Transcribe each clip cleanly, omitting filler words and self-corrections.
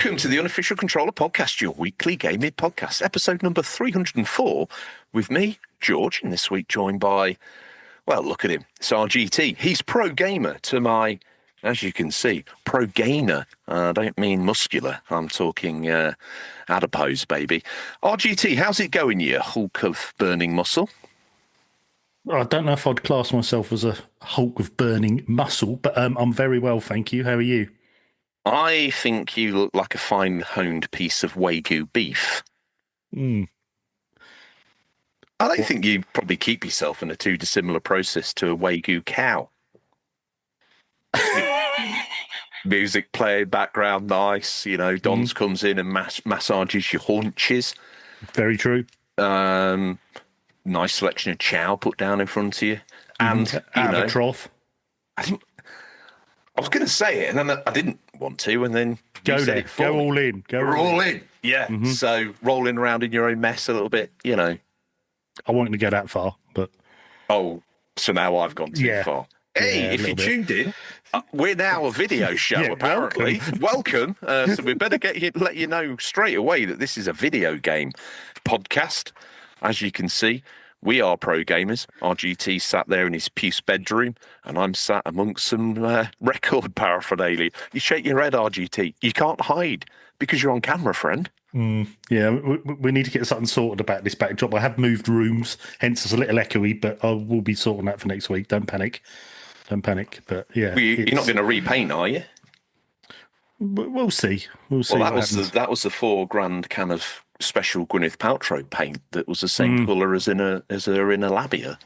Welcome to the Unofficial Controller Podcast, your weekly gaming podcast, episode number 304, with me, George, and this week joined by, well, look at him, it's RGT. He's pro gamer to my, as you can see, pro gainer. I don't mean muscular, I'm talking adipose, baby. RGT, how's it going, you hulk of burning muscle? I don't know if I'd class myself as a hulk of burning muscle, but I'm very well, thank you. How are you? I think you look like a fine-honed piece of Wagyu beef. I don't think you probably keep yourself in a too dissimilar process to a Wagyu cow. Music playing, background nice, you know, Dons comes in and massages your haunches. Very true. Nice selection of chow put down in front of you. And, out of a trough. I was going to say it, and then I didn't want to, and then go there. Go all in. We're all in. Yeah. So rolling around in your own mess a little bit, you know. I wasn't going to go that far, but oh, so now I've gone too far. Hey, if you tuned in, we're now a video show. Apparently, welcome. So we better let you know straight away that this is a video game podcast. As you can see, we are pro gamers. RGT sat there in his puce bedroom, and I'm sat amongst some record paraphernalia. You shake your head, RGT. You can't hide because you're on camera, friend. Yeah, we need to get something sorted about this backdrop. I have moved rooms, hence it's a little echoey, but I will be sorting that for next week. Don't panic. But yeah, you're not going to repaint, are you? We'll see. We'll see. Well, that was the £4,000 can of special Gwyneth Paltrow paint that was the same colour as her in a labia.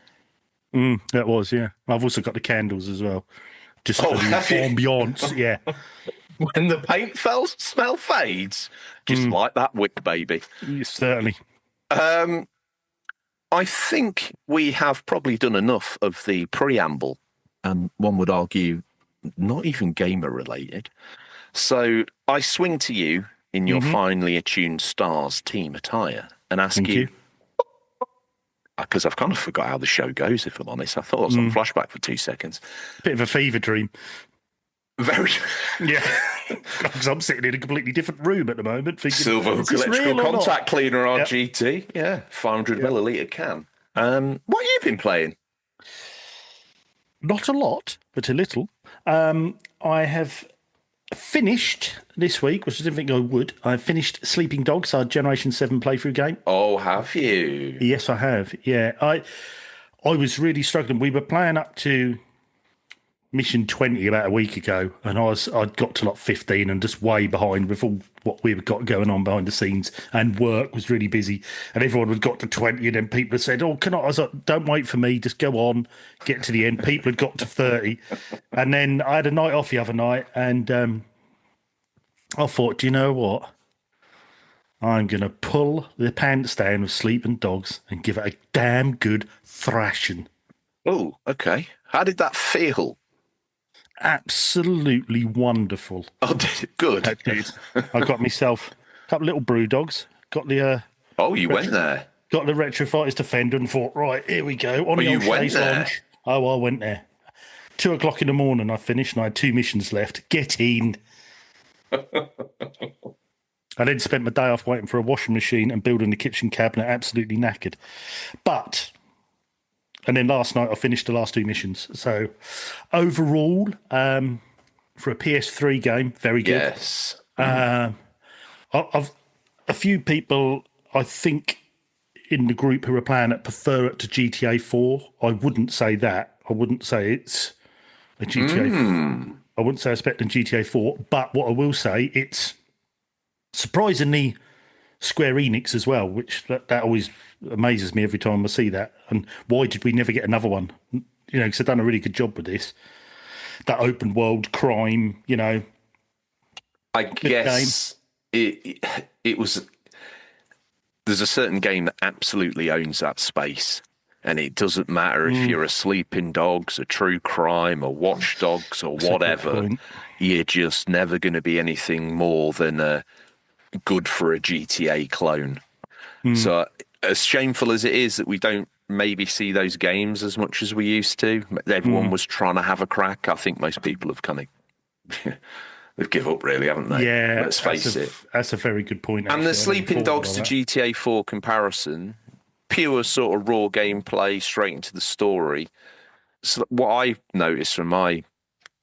That was, yeah. I've also got the candles as well, just for the ambiance. Yeah. When the paint smell fades, just like that wick, baby. Certainly. I think we have probably done enough of the preamble, and one would argue not even gamer related. So I swing to you in your finely attuned Stars team attire and ask you, because I've kind of forgot how the show goes, if I'm honest. I thought I was on flashback for 2 seconds. Bit of a fever dream. Very. Yeah. Because I'm sitting in a completely different room at the moment. Thinking, Silver electrical contact cleaner RGT. Yep. Yeah. 500 millilitre can. What have you been playing? Not a lot, but a little. I have finished this week, which I didn't think I would. I finished Sleeping Dogs, our Generation 7 playthrough game. Oh, have you? Yes, I have. Yeah. I was really struggling. We were playing up to mission 20 about a week ago, and I'd got to like 15 and just way behind with all what we've got going on behind the scenes, and work was really busy, and everyone had got to 20, and then people had said, I was like, don't wait for me, just go on, get to the end. People had got to 30, and then I had a night off the other night, and I thought, do you know what? I'm going to pull the pants down of Sleeping Dogs and give it a damn good thrashing. Oh, okay. How did that feel? Absolutely wonderful. Oh, good. I got myself a couple of little brew dogs. Got the went there. Got the Retro Fighters Defender and thought, right, here we go. You went there. Oh, I went there. 2:00 in the morning I finished, and I had 2 missions left. Get in. I then spent my day off waiting for a washing machine and building the kitchen cabinet, absolutely knackered. And then last night I finished the last 2 missions. So overall, for a PS3 game, very good. Yes. I've a few people, I think, in the group who are playing it prefer it to GTA 4. I wouldn't say that. I wouldn't say it's a GTA. I wouldn't say I expect a GTA 4. But what I will say, it's surprisingly Square Enix as well, which that always amazes me every time I see that. And why did we never get another one? You know, because they've done a really good job with this. That open world crime, you know. I guess it was. There's a certain game that absolutely owns that space, and it doesn't matter if you're a Sleeping Dogs, a True Crime, or Watch Dogs, or whatever. You're just never going to be anything more than a good for a GTA clone. So as shameful as it is that we don't maybe see those games as much as we used to, everyone was trying to have a crack. I think most people have kind of They've given up, really, haven't they? Yeah, Let's face it. That's a very good point. And the Sleeping Dogs to GTA 4 comparison, pure sort of raw gameplay, straight into the story. So what I've noticed from my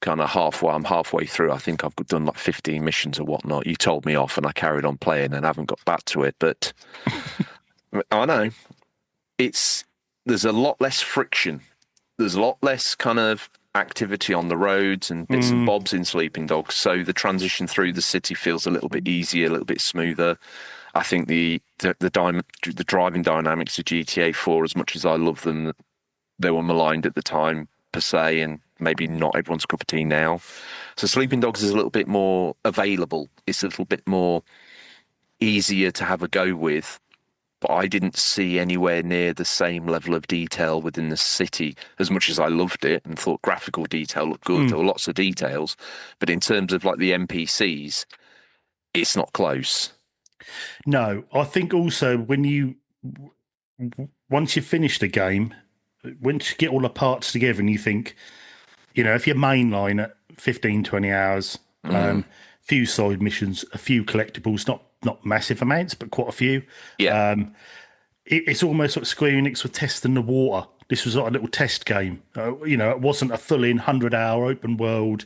kind of I'm halfway through. I think I've done like 15 missions or whatnot. You told me off and I carried on playing and haven't got back to it. But I know there's a lot less friction. There's a lot less kind of activity on the roads and bits and bobs in Sleeping Dogs. So the transition through the city feels a little bit easier, a little bit smoother. I think the driving dynamics of GTA 4, as much as I love them, they were maligned at the time per se, and maybe not everyone's cup of tea now. So Sleeping Dogs is a little bit more available. It's a little bit more easier to have a go with. But I didn't see anywhere near the same level of detail within the city, as much as I loved it and thought graphical detail looked good. There were lots of details. But in terms of like the NPCs, it's not close. No, I think also once you finish the game, once you get all the parts together and you think, if you mainline at 15, 20 hours, few side missions, a few collectibles, not massive amounts, but quite a few. Yeah. It's almost like Square Enix were testing the water. This was like a little test game. It wasn't a full-in 100-hour open world.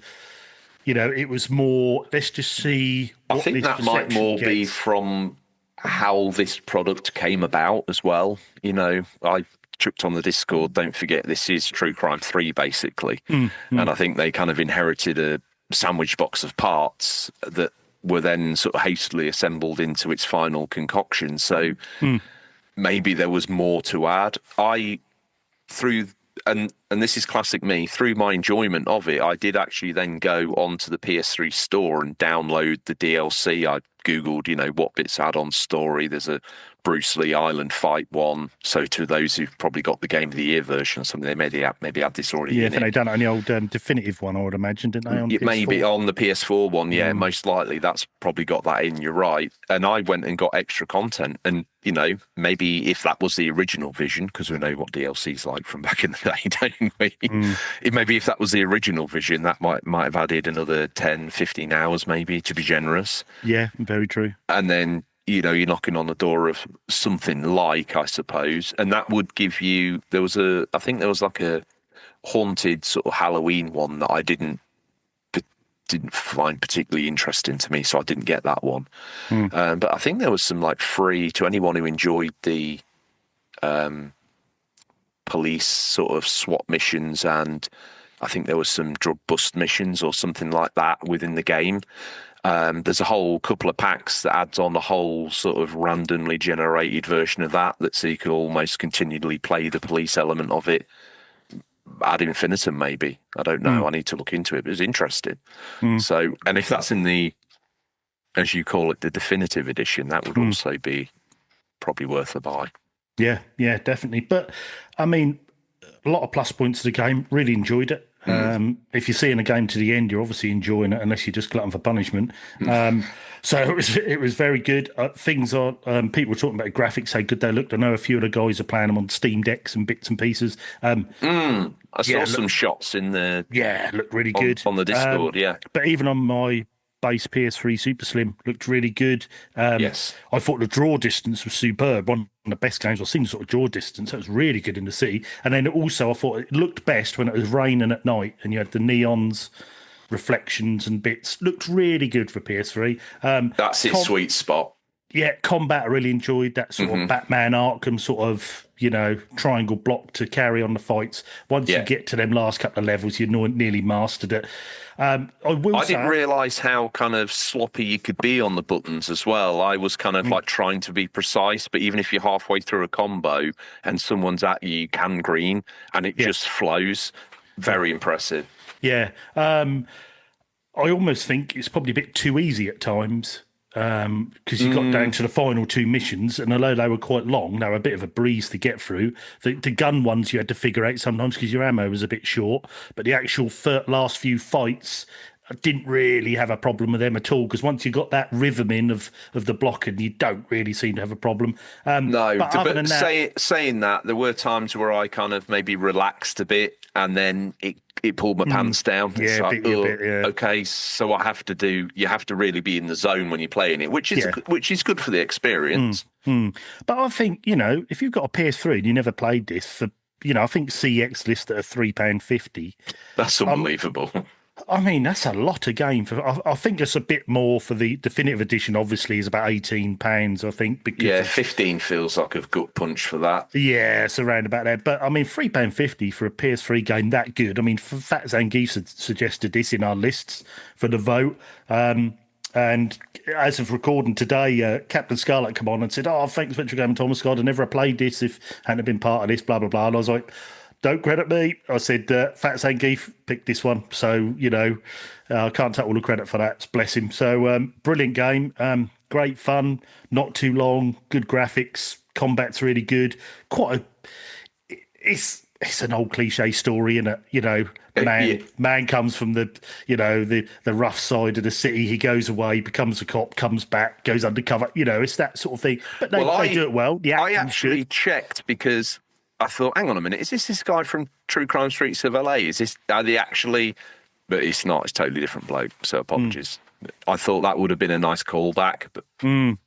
It was more, let's just see what I think this that might more be from how this product came about as well. I chucked on the Discord, don't forget, this is True Crime 3, basically. And I think they kind of inherited a sandwich box of parts that were then sort of hastily assembled into its final concoction. So maybe there was more to add. And this is classic me, through my enjoyment of it, I did actually then go onto the PS3 store and download the DLC. I Googled, what bits add on story. There's a Bruce Lee Island fight one. So to those who've probably got the Game of the Year version or something, they maybe have this already. Yeah, I think they done it on the old definitive one, I would imagine, didn't they? On maybe on the PS4 one, yeah, most likely that's probably got that in. You're right. And I went and got extra content, and maybe if that was the original vision, because we know what DLC's like from back in the day, don't we? Maybe if that was the original vision, that might have added another 10, 15 hours, maybe, to be generous. Yeah, very true. And then you're knocking on the door of something like, I suppose, and that would give you. I think there was like a haunted sort of Halloween one that I didn't find particularly interesting to me, so I didn't get that one. But I think there was some like free to anyone who enjoyed the police sort of SWAT missions, and I think there was some drug bust missions or something like that within the game. There's a whole couple of packs that adds on a whole sort of randomly generated version of that so you could almost continually play the police element of it ad infinitum, maybe. I don't know. I need to look into it, but it was interesting. So, and if that's in the, as you call it, the definitive edition, that would also be probably worth a buy. Yeah, definitely. But, I mean, a lot of plus points to the game. Really enjoyed it. If you're seeing a game to the end, you're obviously enjoying it, unless you're just glutton for punishment. So it was very good. Things are people were talking about graphics, how good they looked. I know a few of the guys are playing them on Steam Decks and bits and pieces. I saw some shots in the looked really good on the Discord. But even on my base PS3 Super Slim, looked really good. Yes, I thought the draw distance was superb. One of the best games I've seen, sort of draw distance. That was really good in the city. And then also I thought it looked best when it was raining at night and you had the neons, reflections and bits. Looked really good for PS3. That's its sweet spot. Yeah, combat I really enjoyed that sort of Batman Arkham sort of, triangle block to carry on the fights. Once you get to them last couple of levels, you nearly mastered it. I didn't realise how kind of sloppy you could be on the buttons as well. I was kind of like trying to be precise, but even if you're halfway through a combo and someone's at you, you can green and it just flows. Very impressive. Yeah. I almost think it's probably a bit too easy at times. Because you got down to the final two missions, and although they were quite long, they were a bit of a breeze to get through. The gun ones you had to figure out sometimes because your ammo was a bit short, but the actual last few fights, I didn't really have a problem with them at all, because once you got that rhythm in of the blocking, you don't really seem to have a problem. No, but saying that, there were times where I kind of maybe relaxed a bit, and then it pulled my pants down. Yeah, It's like, bit, yeah. okay, so you have to really be in the zone when you're playing it, which is good for the experience. But I think, if you've got a PS3 and you never played this for, I think CX list at £3.50. That's unbelievable. I mean, that's a lot of game for. I think it's a bit more for the definitive edition. Obviously, is about £18. I think. Because 15 feels like a gut punch for that. Yeah, it's around about there. But I mean, £3.50 for a PS3 game that good. I mean, Fat Zangief suggested this in our lists for the vote. And as of recording today, Captain Scarlet come on and said, "Oh, thanks for Game Thomas. God, I never played this if I hadn't been part of this." Blah blah blah. And I was like, "Don't credit me." I said, "Fat Zangief picked this one, so I can't take all the credit for that. Bless him." So brilliant game, great fun, not too long, good graphics, combat's really good. It's an old cliche story, isn't it? Man comes from the rough side of the city. He goes away, becomes a cop, comes back, goes undercover. It's that sort of thing. But they do it well. I actually checked because I thought, hang on a minute, is this guy from True Crime Streets of LA? Are they actually? But it's not. It's a totally different bloke. So apologies. I thought that would have been a nice callback, but no.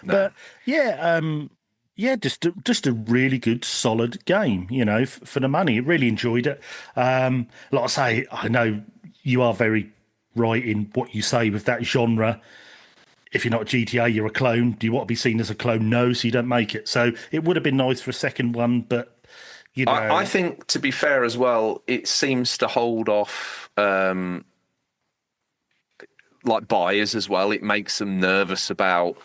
But yeah, just a really good, solid game, for the money. Really enjoyed it. Like I say, I know you are very right in what you say with that genre. If you're not GTA, you're a clone. Do you want to be seen as a clone? No, so you don't make it. So it would have been nice for a second one, but, I think, to be fair as well, it seems to hold off, like buyers as well. It makes them nervous about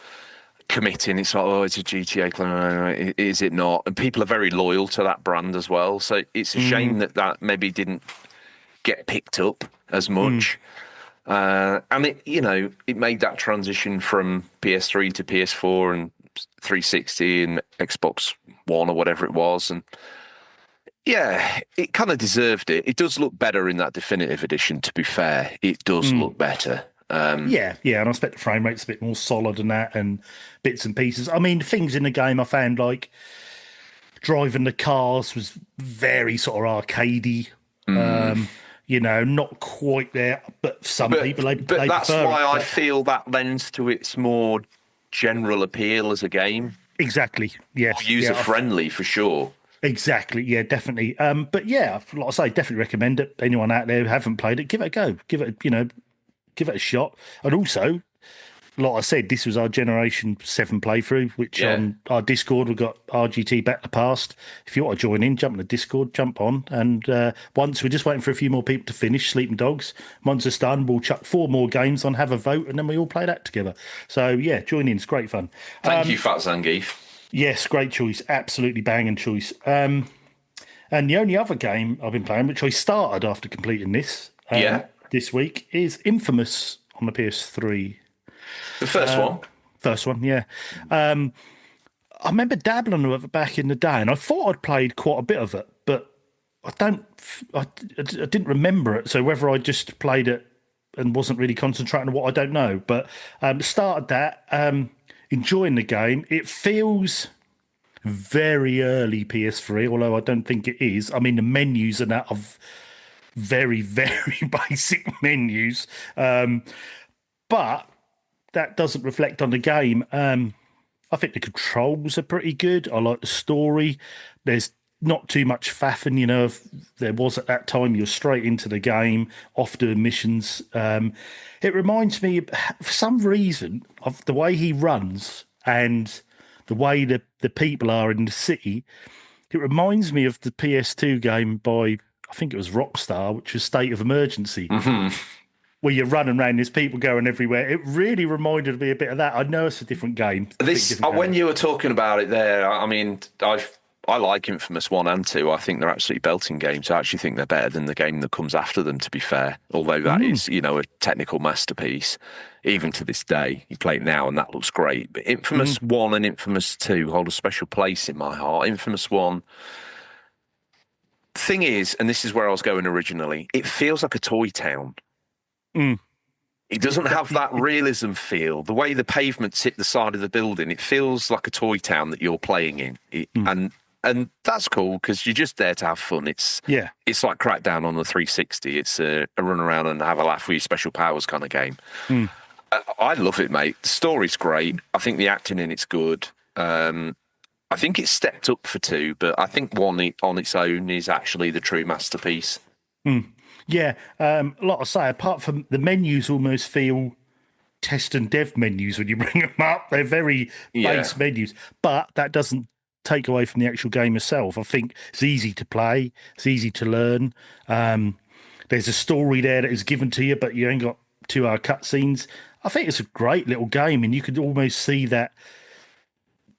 committing. It's like, oh, it's a GTA clone. Is it not? And people are very loyal to that brand as well. So it's a shame that maybe didn't get picked up as much. And it made that transition from PS3 to PS4 and 360 and Xbox One or whatever it was. And yeah, it kind of deserved it. It does look better in that definitive edition, to be fair. It does look better. Yeah, and I expect the frame rate's a bit more solid than that and bits and pieces. I mean, things in the game I found, like driving the cars was very sort of arcadey. Not quite there, but people they that's prefer why it. I feel that lends to its more general appeal as a game. Exactly. Yes. User friendly for sure. Exactly. Yeah, definitely. But yeah, like I say, definitely recommend it. Anyone out there who haven't played it, give it a go. Give it a shot. And also, like I said, this was our Generation 7 playthrough, which on our Discord, we've got RGT Back to Past. If you want to join in, jump on the Discord, jump on. And once we're just waiting for a few more people to finish Sleeping Dogs. Once it's done, we'll chuck 4 more games on, have a vote, and then we all play that together. So, yeah, join in. It's great fun. Thank you, Fat Zangief. Yes, great choice. Absolutely banging choice. And the only other game I've been playing, which I started after completing this, this week, is Infamous on the PS3. The first one? First one, yeah. I remember dabbling with it back in the day, and I thought I'd played quite a bit of it, but I didn't remember it. So whether I just played it and wasn't really concentrating on what, I don't know. But started that, enjoying the game. It feels very early PS3, although I don't think it is. I mean, the menus and that are very, very basic menus. But that doesn't reflect on the game. I think the controls are pretty good. I like the story. There's not too much faffing, if there was at that time. You're straight into the game, off doing missions. It reminds me, for some reason, of the way he runs and the way the people are in the city. It reminds me of the PS2 game by, I think it was Rockstar, which was State of Emergency. Where you're running around, there's people going everywhere. It really reminded me a bit of that. I know it's a different game. When you were talking about it there, I mean, I like Infamous 1 and 2. I think they're absolutely belting games. I actually think they're better than the game that comes after them, to be fair. Although that is, a technical masterpiece. Even to this day, you play it now and that looks great. But Infamous 1 and Infamous 2 hold a special place in my heart. Infamous 1... Thing is, and this is where I was going originally, it feels like a toy town. It doesn't have that realism feel. The way the pavements hit the side of the building, it feels like a toy town that you're playing in. And and that's cool because you're just there to have fun. It's like Crackdown on the 360. It's a run around and have a laugh with your special powers kind of game. I love it, mate. The story's great. I think the acting in it's good. I think it's stepped up for 2, but I think 1 on its own is actually the true masterpiece. Yeah, like I say, apart from the menus almost feel test and dev menus when you bring them up. They're very base menus, but that doesn't take away from the actual game itself. I think it's easy to play. It's easy to learn. There's a story there that is given to you, but you ain't got 2-hour cutscenes. I think it's a great little game, and you could almost see that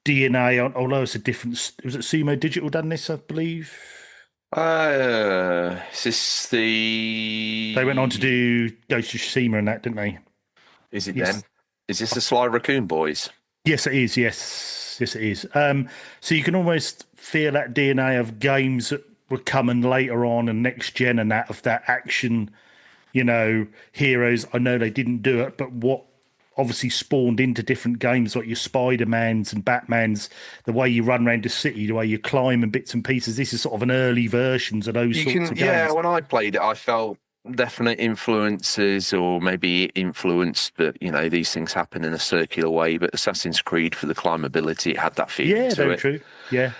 DNA, although it's a different... Was it Sumo Digital done this, I believe? Is this the... They went on to do Ghost of Tsushima and that, didn't they? Is it them? Is this the Sly Raccoon Boys? Yes, it is. Yes, it is. So you can almost feel that DNA of games that were coming later on and next gen and that, of that action, heroes. I know they didn't do it, but what obviously spawned into different games like your Spider-Mans and Batmans, the way you run around the city, the way you climb and bits and pieces. This is sort of an early versions of those sorts of games. Yeah, when I played it, I felt definite influences, or maybe influenced, but these things happen in a circular way. But Assassin's Creed, for the climbability, it had that feeling to it. Yeah, very true. Yeah.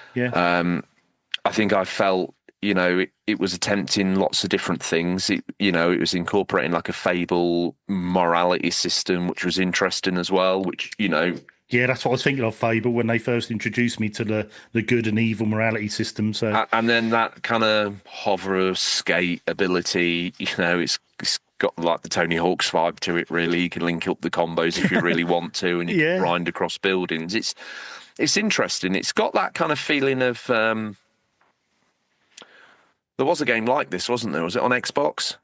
I think I felt, it was attempting lots of different things. It was incorporating like a Fable morality system, which was interesting as well, which, Yeah, that's what I was thinking of Fable when they first introduced me to the good and evil morality system. So, and then that kind of hover skate ability, it's got like the Tony Hawk's vibe to it. Really, you can link up the combos if you really want to, and you can grind across buildings. It's interesting. It's got that kind of feeling of. There was a game like this, wasn't there? Was it on Xbox?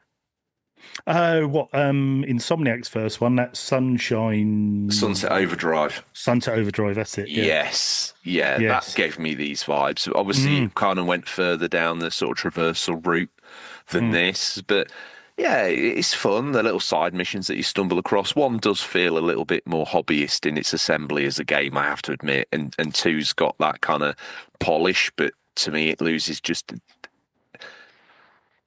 Insomniac's first one, that Sunset Overdrive. Sunset Overdrive, that's it. Yeah. Yes. That gave me these vibes. Obviously, it kind of went further down the sort of traversal route than this, but yeah, it's fun. The little side missions that you stumble across. 1 does feel a little bit more hobbyist in its assembly as a game, I have to admit, and 2's got that kind of polish, but to me, it loses just...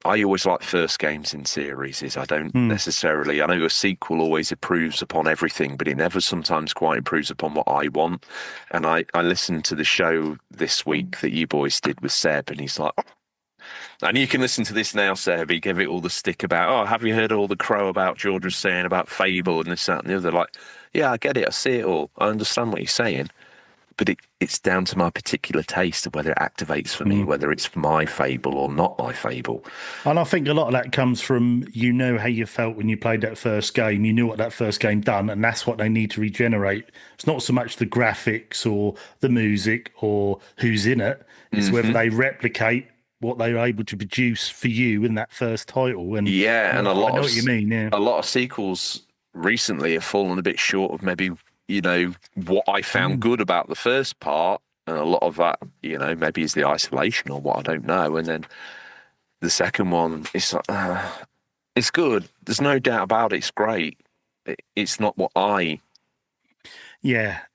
I always like first games in series. I don't necessarily... I know a sequel always improves upon everything, but it never sometimes quite improves upon what I want. And I listened to the show this week that you boys did with Seb, and he's like... And you can listen to this now, Seb. He gave it all the stick about, have you heard all the crow about George was saying about Fable and this, that, and the other? Like, yeah, I get it. I see it all. I understand what he's saying. But it's down to my particular taste of whether it activates for me, whether it's my Fable or not my Fable. And I think a lot of that comes from, how you felt when you played that first game. You knew what that first game done, and that's what they need to regenerate. It's not so much the graphics or the music or who's in it. It's whether they replicate what they were able to produce for you in that first title. And I know what you mean. Yeah, a lot of sequels recently have fallen a bit short of maybe what I found good about the first part, and a lot of that maybe is the isolation or what, I don't know. And then the second one, it's like it's good, there's no doubt about it, it's great. It's not what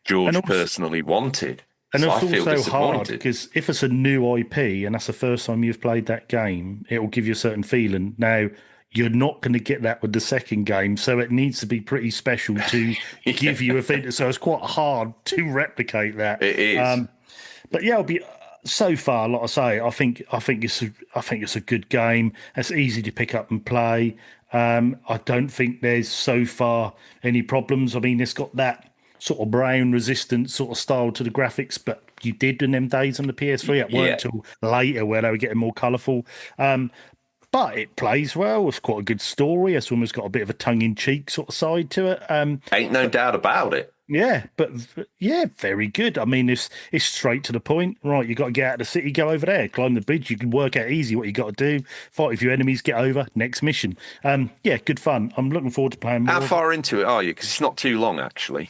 George personally wanted. And so it's also hard because if it's a new IP and that's the first time you've played that game, it will give you a certain feeling. Now, you're not going to get that with the second game, so it needs to be pretty special to give you a feeling. So it's quite hard to replicate that. It is. But yeah, it'll be so far. Like I say, I think it's a good game. It's easy to pick up and play. I don't think there's so far any problems. I mean, it's got that sort of brown resistant sort of style to the graphics, but you did in them days on the PS3. It weren't until later where they were getting more colourful. But it plays well. It's quite a good story. It's almost got a bit of a tongue-in-cheek sort of side to it. Ain't no doubt about it. Yeah, but very good. I mean, it's straight to the point. Right, you got to get out of the city, go over there, climb the bridge. You can work out easy what you got to do. Fight with your enemies, get over. Next mission. Good fun. I'm looking forward to playing more. How far into it are you? Because it's not too long, actually.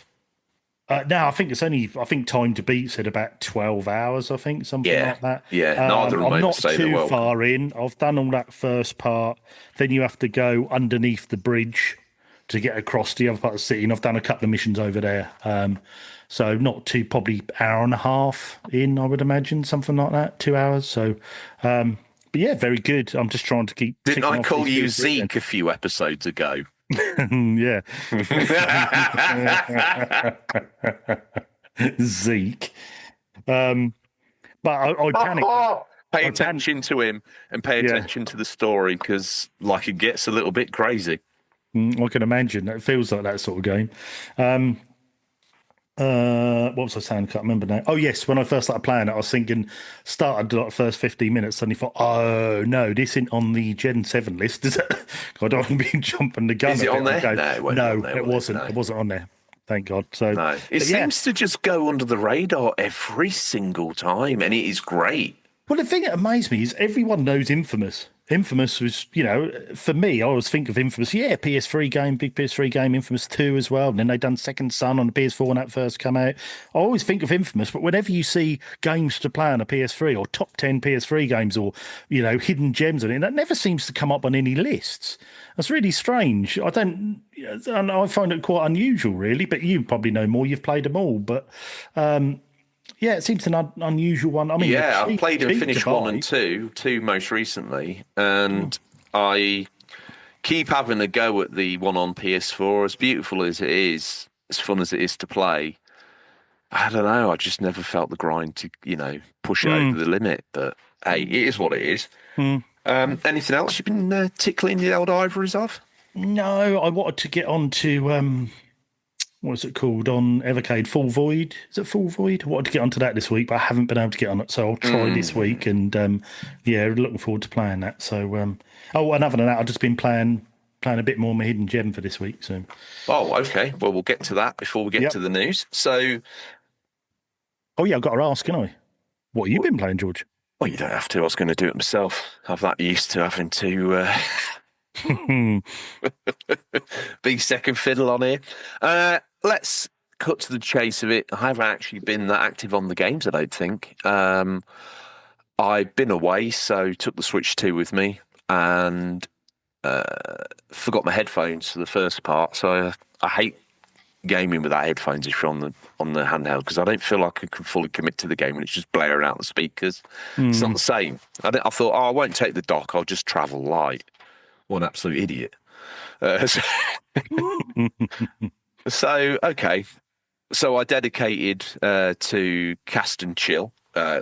No, I think Time to Beat said about 12 hours, something like that. Yeah, neither I'm not too far in. I've done all that first part. Then you have to go underneath the bridge to get across the other part of the city, and I've done a couple of missions over there. So not too, probably hour and a half in, I would imagine, something like that, 2 hours. So, but yeah, very good. I'm just trying to keep. Didn't I call you Zeke a few episodes ago? Yeah. Zeke. But I panicked. Pay attention to him and pay attention to the story, because like it gets a little bit crazy. I can imagine. It feels like that sort of game. What was I saying? I can't remember now. Oh, yes. When I first started playing it, I was thinking, started like the first 15 minutes, suddenly thought, oh, no, this isn't on the Gen 7 list, is it? I don't want to be jumping the gun. Is it on there? No, it wasn't. It wasn't on there. Thank God. So no. It seems to just go under the radar every single time, and it is great. Well, the thing that amazed me is everyone knows Infamous. Infamous was, for me, I always think of Infamous. Yeah, PS3 game, big PS3 game, Infamous 2 as well. And then they done Second Son on the PS4 when that first came out. I always think of Infamous, but whenever you see games to play on a PS3 or top 10 PS3 games or, hidden gems on it, that never seems to come up on any lists. That's really strange. I find it quite unusual, really, but you probably know more. You've played them all, but... yeah, it seems an unusual one. I mean, I've played and finished 1 and 2 most recently, and I keep having a go at the one on PS4. As beautiful as it is, as fun as it is to play, I don't know. I just never felt the grind to, push it over the limit. But hey, it is what it is. Anything else you've been tickling the old ivories of? No, I wanted to get on to what's it called on Evercade? Full Void? Is it Full Void? I wanted to get onto that this week, but I haven't been able to get on it, so I'll try this week. And looking forward to playing that. So, and other than that, I've just been playing a bit more of my hidden gem for this week. So, okay. Well, we'll get to that before we get to the news. So, I've got to ask, can I? What have you been playing, George? Well, you don't have to. I was going to do it myself. I'm that used to having to be second fiddle on here. Let's cut to the chase of it. I haven't actually been that active on the games, I don't think. I've been away, so took the Switch 2 with me and forgot my headphones for the first part. So I hate gaming without headphones if you're on the handheld, because I don't feel like I can fully commit to the game when it's just blaring out the speakers. It's not the same. I thought, I won't take the dock. I'll just travel light. What an absolute idiot. So, okay. So I dedicated to Cast and Chill,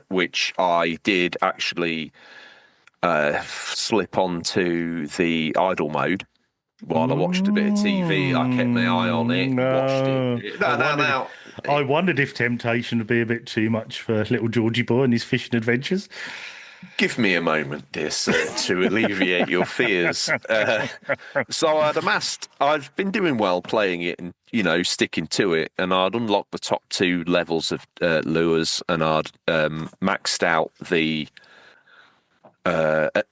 which I did actually slip onto the idle mode while I watched a bit of TV. I kept my eye on it, watched it. No. I wondered if temptation would be a bit too much for little Georgie boy and his fishing adventures. Give me a moment, dear sir, to alleviate your fears. So I've been doing well playing it and, sticking to it. And I'd unlocked the top 2 levels of lures, and I'd maxed out the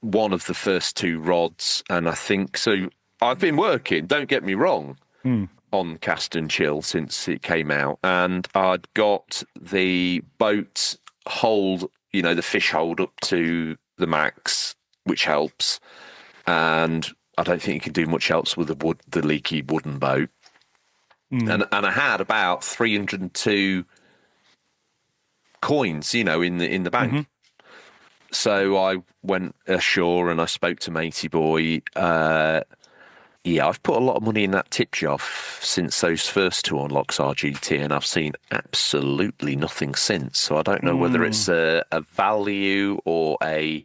one of the first 2 rods. And I think, so I've been working, don't get me wrong, on Cast and Chill since it came out. And I'd got the boat hold, the fish hold up to the max, which helps. And I don't think you can do much else with the leaky wooden boat. And I had about 302 coins, in the bank. So I went ashore and I spoke to Matey Boy. I've put a lot of money in that tip jar since those first 2 unlocks RGT, and I've seen absolutely nothing since. So I don't know whether it's a value or a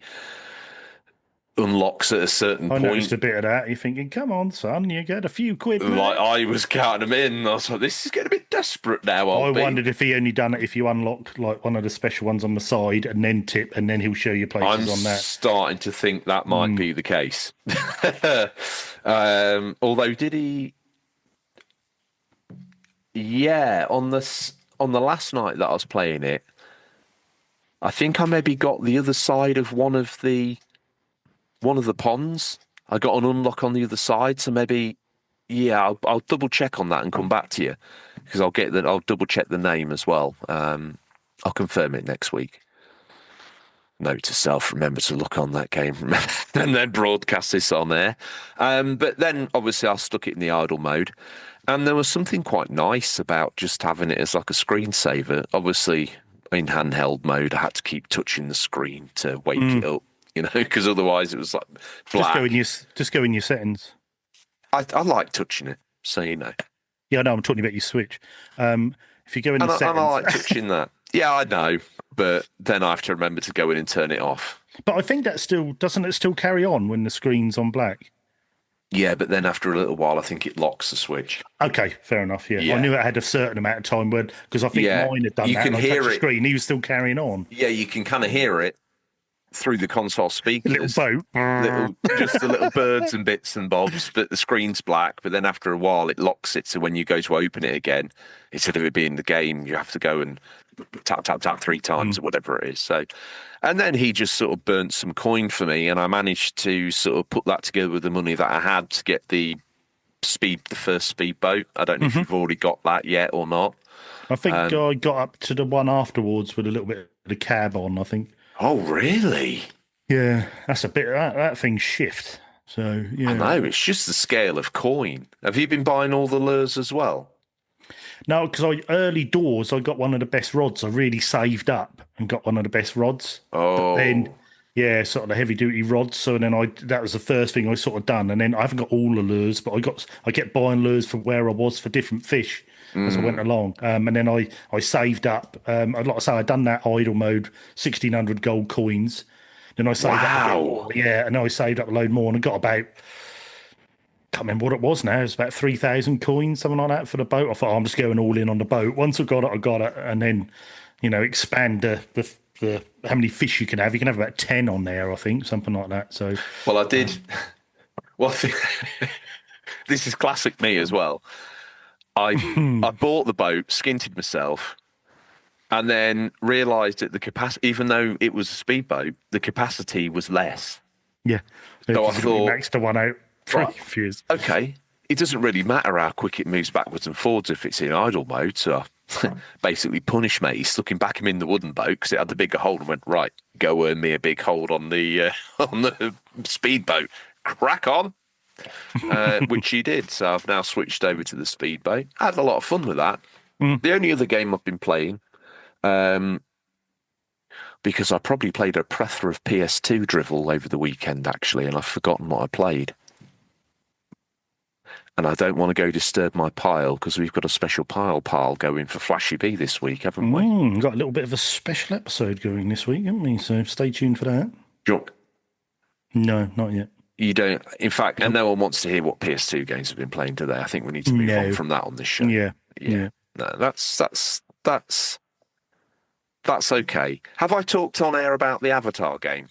unlocks at a certain point. I noticed a bit of that. You're thinking, come on, son, you get a few quid. Like I was counting them in. I was like, this is getting a bit desperate now. I wondered if he only done it if you unlock like one of the special ones on the side and then tip, and then he'll show you places on that. I'm starting to think that might be the case. Although, did he? Yeah, on the last night that I was playing it, I think I maybe got the other side of one of the ponds. I got an unlock on the other side, so maybe, I'll double check on that and come back to you, because I'll double check the name as well. I'll confirm it next week. note to self, remember to look on that game and then broadcast this on there. But then obviously I stuck it in the idle mode, and there was something quite nice about just having it as like a screensaver. Obviously in handheld mode I had to keep touching the screen to wake it up, because otherwise it was like black. Just go in your settings. I like touching it, so Yeah, no, I'm talking about your Switch. If you go in the settings, and I like touching that. Yeah, I know, but then I have to remember to go in and turn it off. But I think doesn't it still carry on when the screen's on black? Yeah, but then after a little while, I think it locks the switch. Okay, fair enough. Yeah. I knew it had a certain amount of time because I think mine had done you that. Can and hear I touched it. The screen, he was still carrying on. Yeah, you can kind of hear it through the console speakers. Little boat. Just the little birds and bits and bobs, but the screen's black. But then after a while, it locks it. So when you go to open it again, instead of it being the game, you have to go and tap, tap, tap 3 times or whatever it is. So, and then he just sort of burnt some coin for me, and I managed to sort of put that together with the money that I had to get the first speedboat. I don't know if you've already got that yet or not. I think I got up to the one afterwards with a little bit of the cab on, I think. Oh, really? Yeah, that's a bit. That thing's shift. So yeah, I know, it's just the scale of coin. Have you been buying all the lures as well? No, because early doors, I got one of the best rods. I really saved up and got one of the best rods. Oh, but then yeah, sort of the heavy duty rods. So then that was the first thing I sort of done. And then I haven't got all the lures, but I kept buying lures from where I was for different fish as I went along. And then I saved up. Like I say, I'd done that idle mode, 1,600 gold coins. Then I saved up a bit more. Yeah, and I saved up a load more, and I got about, can't remember what it was now. It was about 3,000 coins, something like that, for the boat. I thought, I'm just going all in on the boat. Once I got it, and then, expand the how many fish you can have. You can have about 10 on there, I think, something like that. So, well, I did. Well, this is classic me as well. I bought the boat, skinted myself, and then realised that the capacity, even though it was a speedboat, the capacity was less. Yeah. So I thought, maxed the one out. Right, okay, it doesn't really matter how quick it moves backwards and forwards if it's in idle mode. So I basically punished me, stuck him back in the wooden boat because it had the bigger hold, and went, right, go earn me a big hold on the speedboat. Crack on. Which he did. So I've now switched over to the speedboat. I had a lot of fun with that. The only other game I've been playing, because I probably played a plethora of PS2 drivel over the weekend, actually, and I've forgotten what I played. And I don't want to go disturb my pile because we've got a special pile going for Flashy B this week, haven't we? We've got a little bit of a special episode going this week, haven't we? So stay tuned for that. No, not yet. You don't. In fact, and no one wants to hear what PS2 games have been playing today. I think we need to move on from that on this show. Yeah. No, that's okay. Have I talked on air about the Avatar game?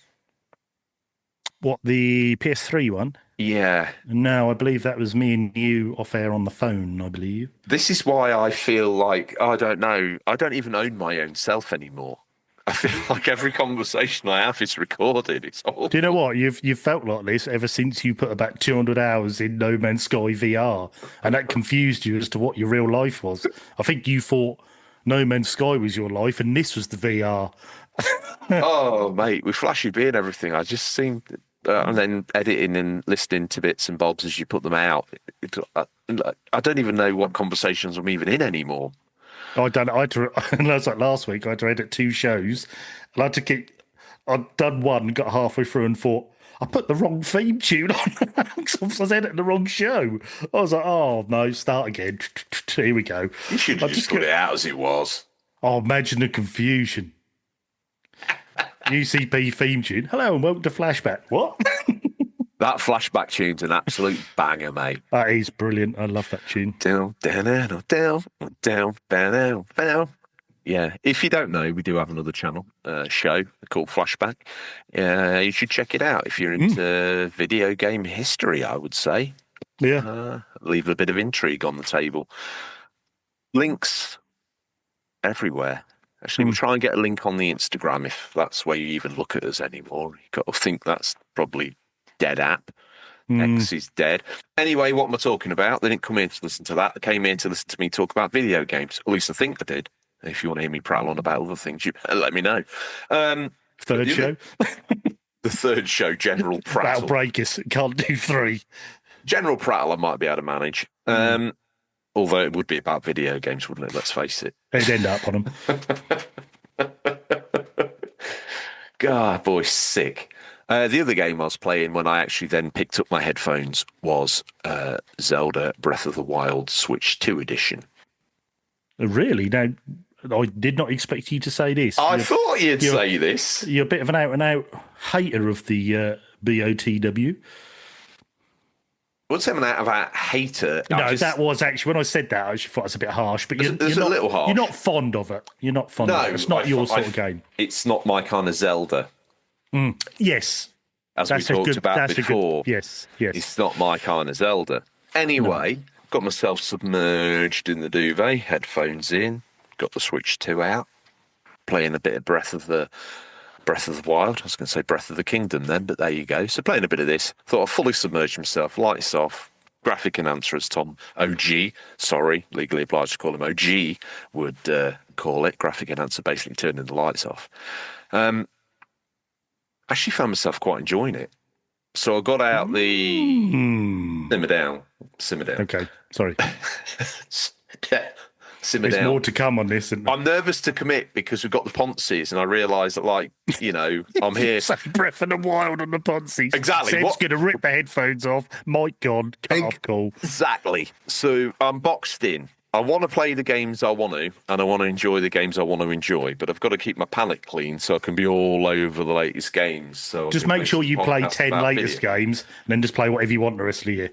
What, the PS3 one? Yeah. No, I believe that was me and you off air on the phone, I believe. This is why I feel like, I don't know, I don't even own my own self anymore. I feel like every conversation I have is recorded. It's awful. Do you know what? You've felt like this ever since you put about 200 hours in No Man's Sky VR, and that confused you as to what your real life was. I think you thought No Man's Sky was your life, and this was the VR. Oh, mate, with Flashy B and everything, I just seem... and then editing and listening to bits and bobs as you put them out. I don't even know what conversations I'm even in anymore. And that's like last week, I had to edit 2 shows. And I'd done one, got halfway through and thought, I put the wrong theme tune on because I was editing the wrong show. I was like, oh, no, start again. Here we go. You should have just put it out as it was. Oh, imagine the confusion. UCP theme tune. Hello and welcome to Flashback. What? That Flashback tune's an absolute banger, mate. That is brilliant. I love that tune. Down, down, down, down, down, down, down. Yeah, if you don't know, we do have another channel show called Flashback. You should check it out if you're into video game history, I would say. Yeah. Leave a bit of intrigue on the table. Links everywhere. Actually, we'll try and get a link on the Instagram if that's where you even look at us anymore. You've got to think that's probably dead app. X is dead. Anyway, what am I talking about? They didn't come in to listen to that. They came in to listen to me talk about video games. At least I think they did. If you want to hear me prattle on about other things, you better let me know. Third show. The third show, General Prattle. That'll break us. Can't do 3. General Prattle I might be able to manage. Although it would be about video games, wouldn't it? Let's face it. They'd end up on them. God, boy, sick. The other game I was playing when I actually then picked up my headphones was Zelda Breath of the Wild Switch 2 edition. Really? Now, I did not expect you to say this. I thought you'd say this. You're a bit of an out-and-out hater of the BOTW. What's an out-of-out hater? That was actually, when I said that, I actually thought it was a bit harsh. But you're a little harsh. You're not fond of it. You're not fond of it. It's not your sort of game. It's not my kind of Zelda. Yes. As we talked about before. Yes. It's not my kind of Zelda. Anyway, got myself submerged in the duvet, headphones in, got the Switch 2 out, playing a bit of Breath of the Wild. I was going to say Breath of the Kingdom then, but there you go. So playing a bit of this, thought I'd fully submerge myself, lights off, graphic enhancer as Tom OG, sorry, legally obliged to call him OG, would call it. Graphic enhancer basically turning the lights off. Actually found myself quite enjoying it. So I got out the... Simmer down. Okay, sorry. Simmer There's down. More to come on this, isn't there? I'm nervous to commit because we've got the Ponzies, and I realise that, I'm here. So Breath of the Wild on the Ponzies. Exactly. Seb's going to rip the headphones off. Mic gone. Cut off call. Exactly. So I'm boxed in. I want to play the games I want to, and I want to enjoy the games I want to enjoy, but I've got to keep my palate clean so I can be all over the latest games. So just make sure you play 10 latest games, and then just play whatever you want the rest of the year.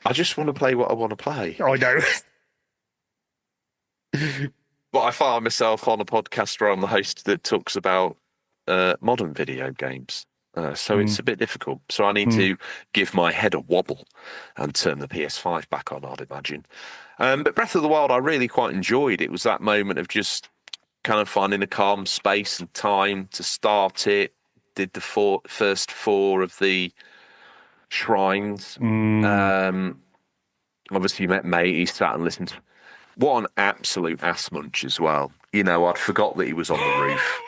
I just want to play what I want to play. I know. But I find myself on a podcast where I'm the host that talks about modern video games. So it's a bit difficult. So I need to give my head a wobble and turn the PS5 back on, I'd imagine. But Breath of the Wild, I really quite enjoyed. It was that moment of just kind of finding a calm space and time to start it. Did the first 4 of the shrines. Obviously, you met mate. He sat and listened. What an absolute ass munch as well. I'd forgot that he was on the roof.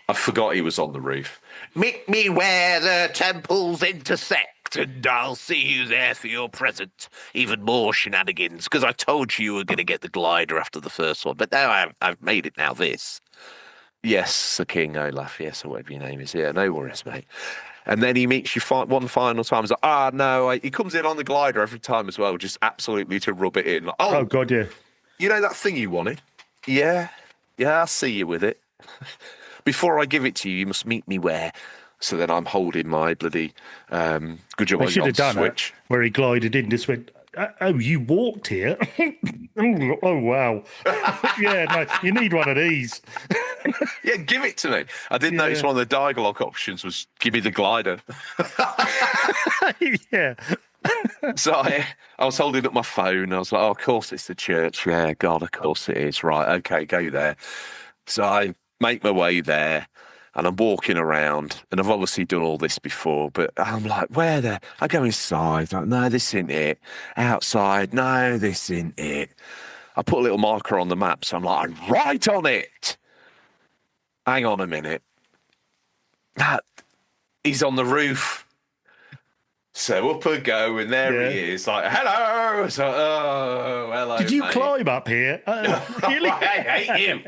I forgot he was on the roof. Meet me where the temples intersect, and I'll see you there for your present. Even more shenanigans, because I told you were going to get the glider after the first one, but now I've made it now this. Yes, the King Olaf, yes, or whatever your name is. Yeah, no worries, mate. And then he meets you one final time. He's like, no. He comes in on the glider every time as well, just absolutely to rub it in. Like, oh, God, yeah. You know that thing you wanted? Yeah, I'll see you with it. Before I give it to you, you must meet me where. So then I'm holding my bloody good job. I should have done Switch. It where he glided in. Just went. Oh, you walked here. Oh wow. Yeah, no, you need one of these. Yeah, give it to me. I did notice one of the dialogue options was "give me the glider." Yeah. So I was holding up my phone. I was like, "Oh, of course it's the church. Yeah, God, of course it is. Right, okay, go there." So I make my way there, and I'm walking around, and I've obviously done all this before, but I'm like, where there? I go inside, like, no, this isn't it. Outside, no, this isn't it. I put a little marker on the map, so I'm like, I'm right on it. Hang on a minute. He's on the roof. So up I go, and there he is, like, hello. So, oh, hello. Did you mate. Climb up here? Really? I hate you.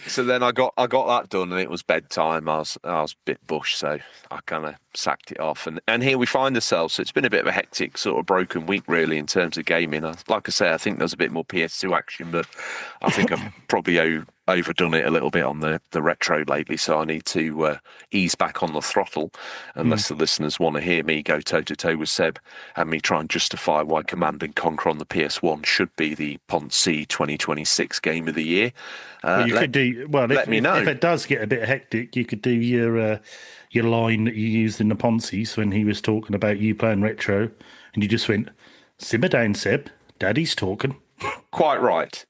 So then I got that done, and it was bedtime. I was a bit bush, so I kind of sacked it off. And here we find ourselves. So it's been a bit of a hectic sort of broken week, really, in terms of gaming. Like I say, I think there's a bit more PS2 action, but I think I've probably overdone it a little bit on the retro lately. So I need to ease back on the throttle, unless the listeners want to hear me go toe-to-toe with Seb and me try and justify why Command and Conquer on the PS1 should be the Ponzi 2026 game of the year. Well, you could do well. Let me know if it does get a bit hectic. You could do your line that you used in the Ponzi's when he was talking about you playing retro, and you just went, "Simmer down, Seb. Daddy's talking." Quite right.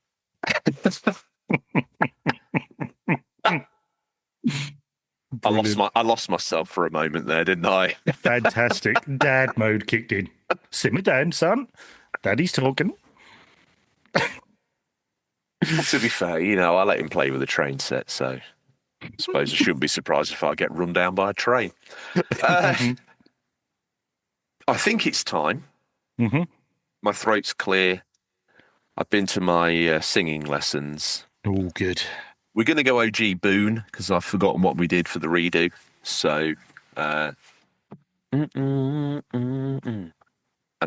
I lost myself for a moment there, didn't I? Fantastic. Dad mode kicked in. Simmer down, son. Daddy's talking. To be fair, I let him play with the train set, so suppose I shouldn't be surprised if I get run down by a train. I think it's time. Mm-hmm. My throat's clear. I've been to my singing lessons. Oh, good. We're going to go OG Boone because I've forgotten what we did for the redo. So, and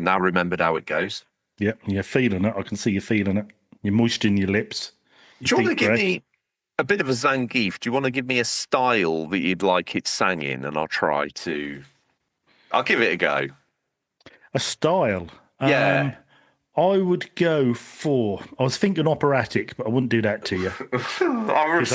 now remembered how it goes. Yeah, you're feeling it. I can see you feeling it. You're moistening your lips. Do you want to give me a bit of a Zangief? Do you want to give me a style that you'd like it sang in? And I'll give it a go. A style? Yeah. I would go for... I was thinking operatic, but I wouldn't do that to you. I've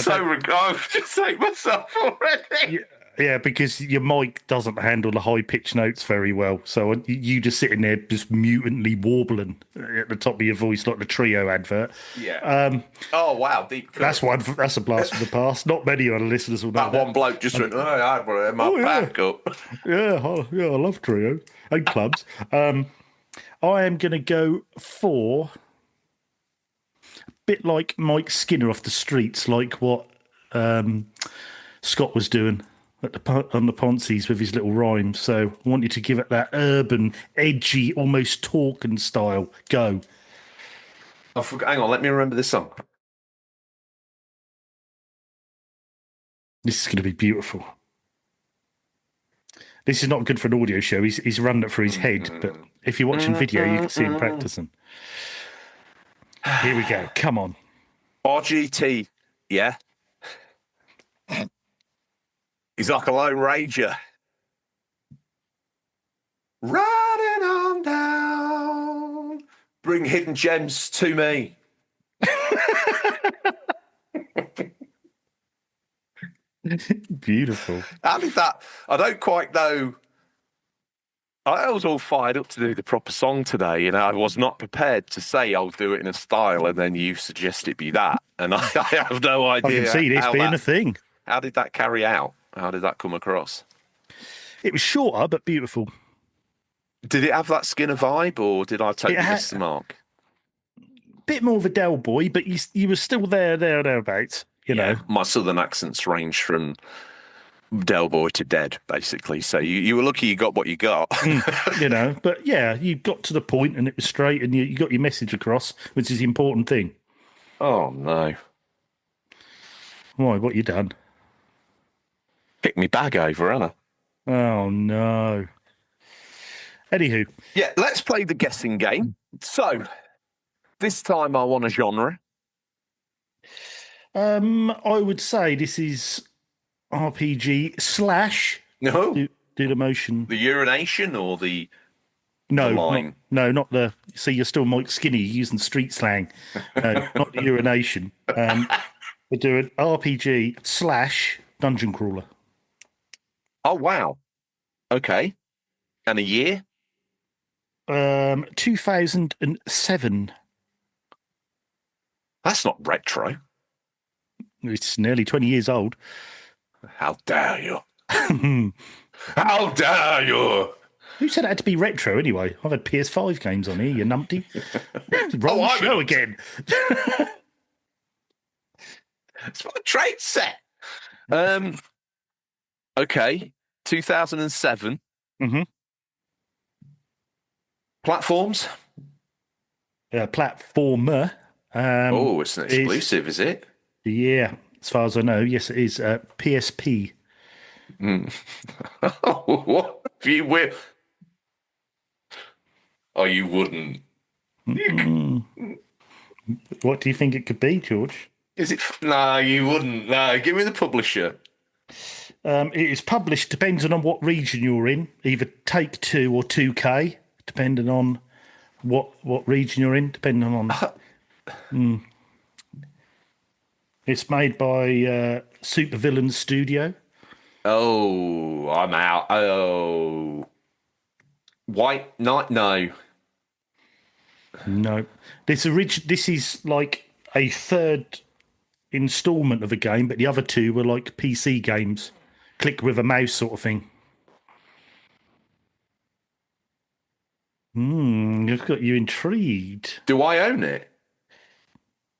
just hate myself already. Yeah, because your mic doesn't handle the high-pitched notes very well. So you just sitting there just mutantly warbling at the top of your voice like the Trio advert. Yeah. Oh, wow. Deep cut. That's a blast from the past. Not many of the listeners will know that. One bloke just went, I had my back up. I love Trio and clubs. I am going to go for a bit like Mike Skinner off the streets, like what Scott was doing on the Ponzies with his little rhymes. So I want you to give it that urban, edgy, almost talking style. Go. Hang on, let me remember this song. This is going to be beautiful. This is not good for an audio show. He's run it through his head, but if you're watching video, you can see him practicing. Here we go. Come on. RGT, yeah. He's like a Lone Ranger. Riding on down. Bring hidden gems to me. Beautiful. How did that? I don't quite know. I was all fired up to do the proper song today, I was not prepared to say I'll do it in a style, and then you suggest it be that, and I have no idea. I can see this being a thing. How did that carry out? How did that come across? It was shorter but beautiful. Did it have that Skinner vibe, or did I totally miss the mark? Bit more of a Del Boy, but you were still thereabouts. You know, my southern accents range from Del Boy to dead, basically. So you were lucky you got what you got. But yeah, you got to the point and it was straight, and you got your message across, which is the important thing. Oh no! Why? What you done? Pick me bag over, Anna. Oh no. Anywho. Yeah, let's play the guessing game. So, this time I want a genre. I would say this is RPG / No. Do the motion. The urination or the line? Not the... See, you're still Mike Skinny using street slang. No, not the urination. We're doing RPG / dungeon crawler. Oh, wow. Okay. And a year? 2007. That's not retro. It's nearly 20 years old. How dare you? How dare you? Who said it had to be retro anyway? I've had PS5 games on here, you numpty. Wrong show again. It's for the trade set. Okay. 2007. Mm-hmm. Platforms? Platformer. It's an exclusive, is it? Yeah, as far as I know, yes, it is. PSP. What? You will? Oh, you wouldn't. What do you think it could be, George? Is it? No, you wouldn't. No, give me the publisher. It is published depending on what region you're in, either Take-Two or 2K, depending on what region you're in, depending on. It's made by Supervillains Studio. Oh, I'm out. Oh, White Knight? No. This is like a third installment of a game, but the other two were like PC games, click with a mouse sort of thing. You've got you intrigued. Do I own it?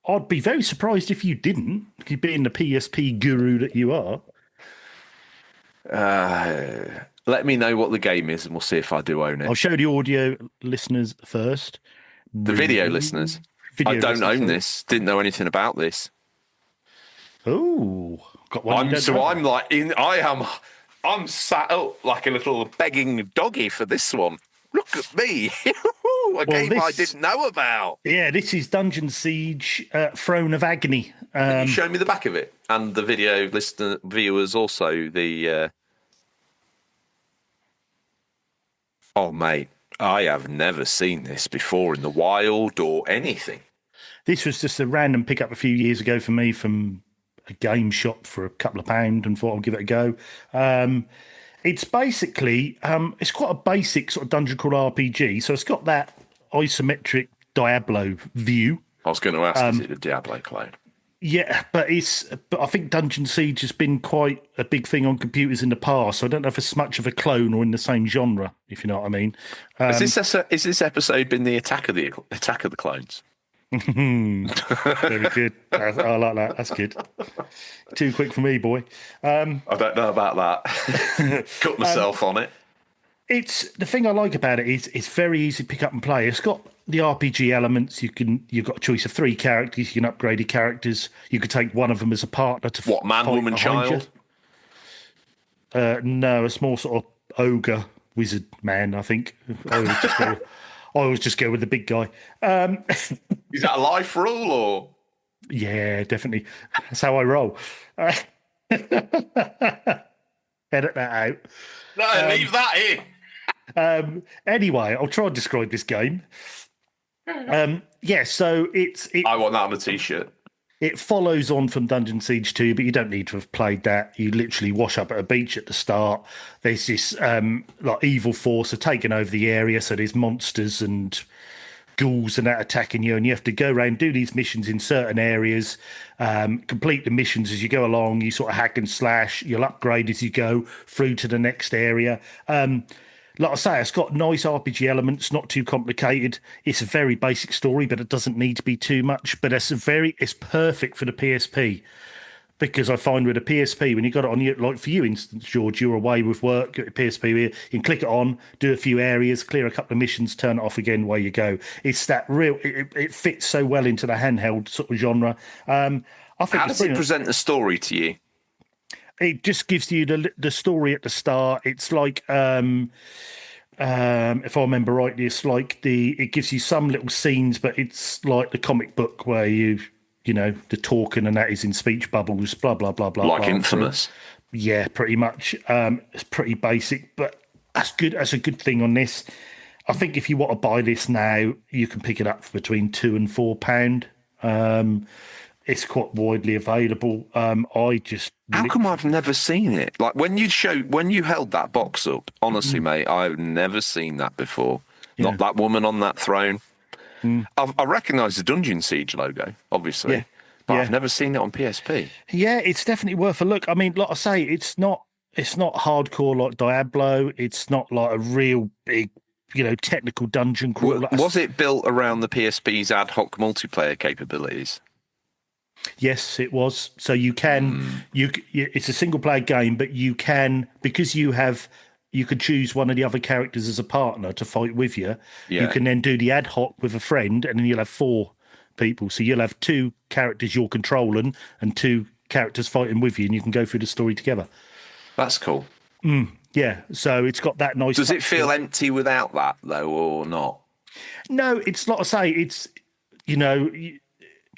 I'd be very surprised if you didn't, being the PSP guru that you are. Let me know what the game is, and we'll see if I do own it. I'll show the audio listeners first. The video listeners. I don't own this. Didn't know anything about this. Oh, got one. I'm sat up like a little begging doggy for this one. Look at me. A game I didn't know about. Yeah, this is Dungeon Siege Throne of Agony. Can you show me the back of it? And the video viewers also. Oh, mate, I have never seen this before in the wild or anything. This was just a random pickup a few years ago for me from a game shop for a couple of pounds, and thought I'd give it a go. It's basically, it's quite a basic sort of dungeon crawl RPG. So it's got that isometric Diablo view. I was going to ask, is it a Diablo clone? Yeah, but I think Dungeon Siege has been quite a big thing on computers in the past. So I don't know if it's much of a clone or in the same genre, if you know what I mean. Has this episode been the Attack of the Clones? Very good. I like that. That's good. Too quick for me, boy. I don't know about that. Cut myself on it. It's the thing I like about it is it's very easy to pick up and play. It's got the RPG elements. You've got a choice of 3 characters. You can upgrade your characters. You could take one of them as a partner to what, man, woman, child? No, a small sort of ogre wizard man. I think I always just go with the big guy. Is that a life rule or? Yeah, definitely. That's how I roll. Edit that out. No, leave that in. Anyway, I'll try and describe this game. So I want that on a t-shirt. It follows on from Dungeon Siege 2, but you don't need to have played that. You literally wash up at a beach at the start. There's this evil force are taking over the area, so there's monsters and ghouls and that attacking you, and you have to go around, do these missions in certain areas, complete the missions as you go along. You sort of hack and slash. You'll upgrade as you go through to the next area. Like I say, it's got nice RPG elements, not too complicated. It's a very basic story, but it doesn't need to be too much. But it's perfect for the PSP, because I find with a PSP, when you got it on your, like for you, instance, George, you're away with work, got your PSP here, you can click it on, do a few areas, clear a couple of missions, turn it off again, away you go. It's that real, it fits so well into the handheld sort of genre. I think How does it present the story to you? It just gives you the story at the start. It's like, if I remember rightly, it's like it gives you some little scenes, but it's like the comic book where you know, the talking and that is in speech bubbles, blah, blah, blah, blah. Like blah. Infamous. Yeah, pretty much. It's pretty basic, but that's good. That's a good thing on this. I think if you want to buy this now, you can pick it up for between £2 and £4. It's quite widely available. How come I've never seen it? Like when you held that box up, honestly, mate, I've never seen that before. Yeah. Not that woman on that throne. I recognise the Dungeon Siege logo, obviously, but I've never seen it on PSP. Yeah, it's definitely worth a look. I mean, like I say, it's not hardcore like Diablo. It's not like a real big, technical dungeon crawl. Was it built around the PSP's ad hoc multiplayer capabilities? Yes, it was. So you can, it's a single player game, but you can, because you could choose one of the other characters as a partner to fight with you. Yeah. You can then do the ad hoc with a friend, and then you'll have 4 people. So you'll have 2 characters you're controlling and 2 characters fighting with you, and you can go through the story together. That's cool. Yeah. So it's got that nice. Does it feel empty without that though, or not? No, it's like I say, it's,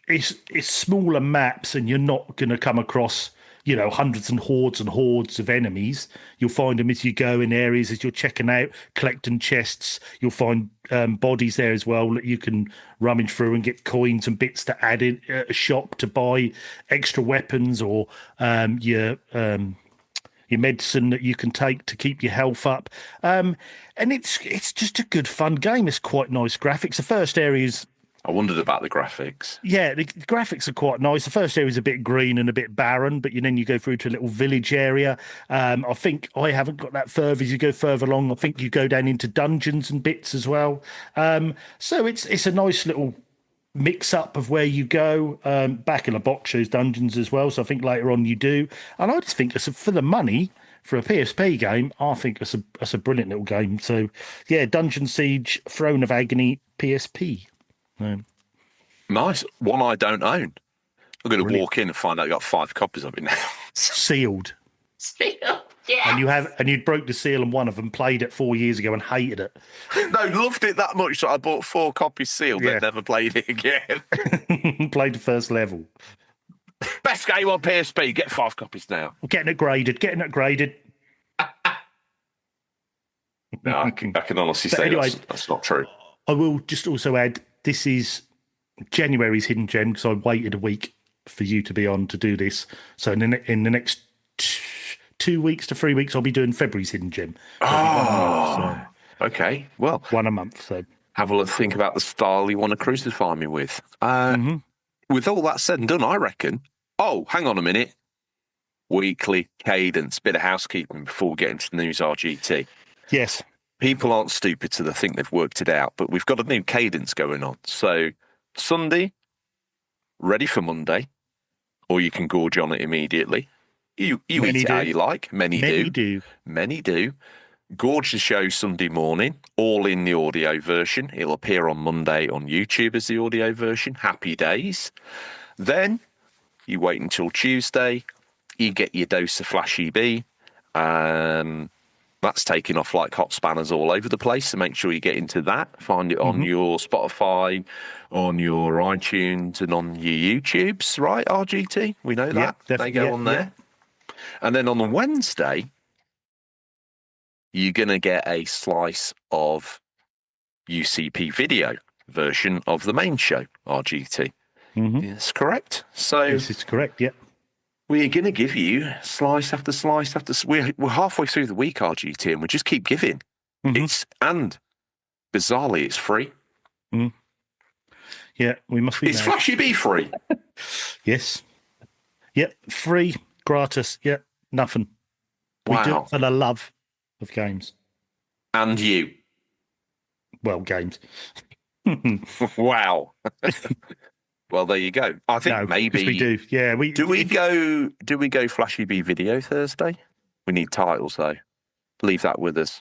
it's smaller maps, and you're not going to come across, hundreds and hordes of enemies. You'll find them as you go in areas as you're checking out, collecting chests. You'll find bodies there as well that you can rummage through and get coins and bits to add in a shop to buy extra weapons, or your medicine that you can take to keep your health up. And it's just a good fun game. It's quite nice graphics. The first area is. I wondered about the graphics. Yeah, the graphics are quite nice. The first area is a bit green and a bit barren, but then you go through to a little village area. I think I haven't got that further. As you go further along, I think you go down into dungeons and bits as well. So it's a nice little mix up of where you go. Back in the box shows dungeons as well, so I think later on you do. And I just think for the money for a PSP game, I think that's a brilliant little game. So yeah, Dungeon Siege, Throne of Agony, PSP. Nice. One I don't own. I'm going to walk in and find out you got 5 copies of it now. Sealed. Sealed. Yeah. And you'd broke the seal on one of them, played it 4 years ago and hated it. No, loved it that much that I bought 4 copies sealed and never played it again. Played the first level. Best game on PSP. Get 5 copies now. Getting it graded. No, I can honestly say anyway, that's not true. I will just also add, this is January's Hidden Gem because I waited a week for you to be on to do this. So in the next 2 weeks to 3 weeks, I'll be doing February's Hidden Gem. Okay. Well, one a month. So have a think about the style you want to crucify me with. With all that said and done, I reckon. Oh, hang on a minute. Weekly cadence, bit of housekeeping before we get into the news RGT. Yes. People aren't stupid, so they think they've worked it out, but we've got a new cadence going on. So Sunday, ready for Monday, or you can gorge on it immediately. You eat it how you like. Many do. Gorge the show Sunday morning, all in the audio version. It'll appear on Monday on YouTube as the audio version. Happy days. Then you wait until Tuesday. You get your dose of Flashy B. That's taking off like hot spanners all over the place, so make sure you get into that. Find it on your Spotify, on your iTunes, and on your YouTubes, right, RGT? We know that. They go on there. And then on the Wednesday, you're going to get a slice of UCP video version of the main show, RGT. Yes, correct? So this is correct, yeah. We're going to give you slice after slice after... We're halfway through the week, RGT, and we just keep giving. And bizarrely, it's free. Yeah, we must be... Is Flashy B free? Yes. Yep, free, gratis, yep, nothing. Wow. We do it for the love of games. And you. Well, games. Wow. Well, there you go. I think maybe we do. Yeah, do we go Flashy B video Thursday? We need titles though. Leave that with us.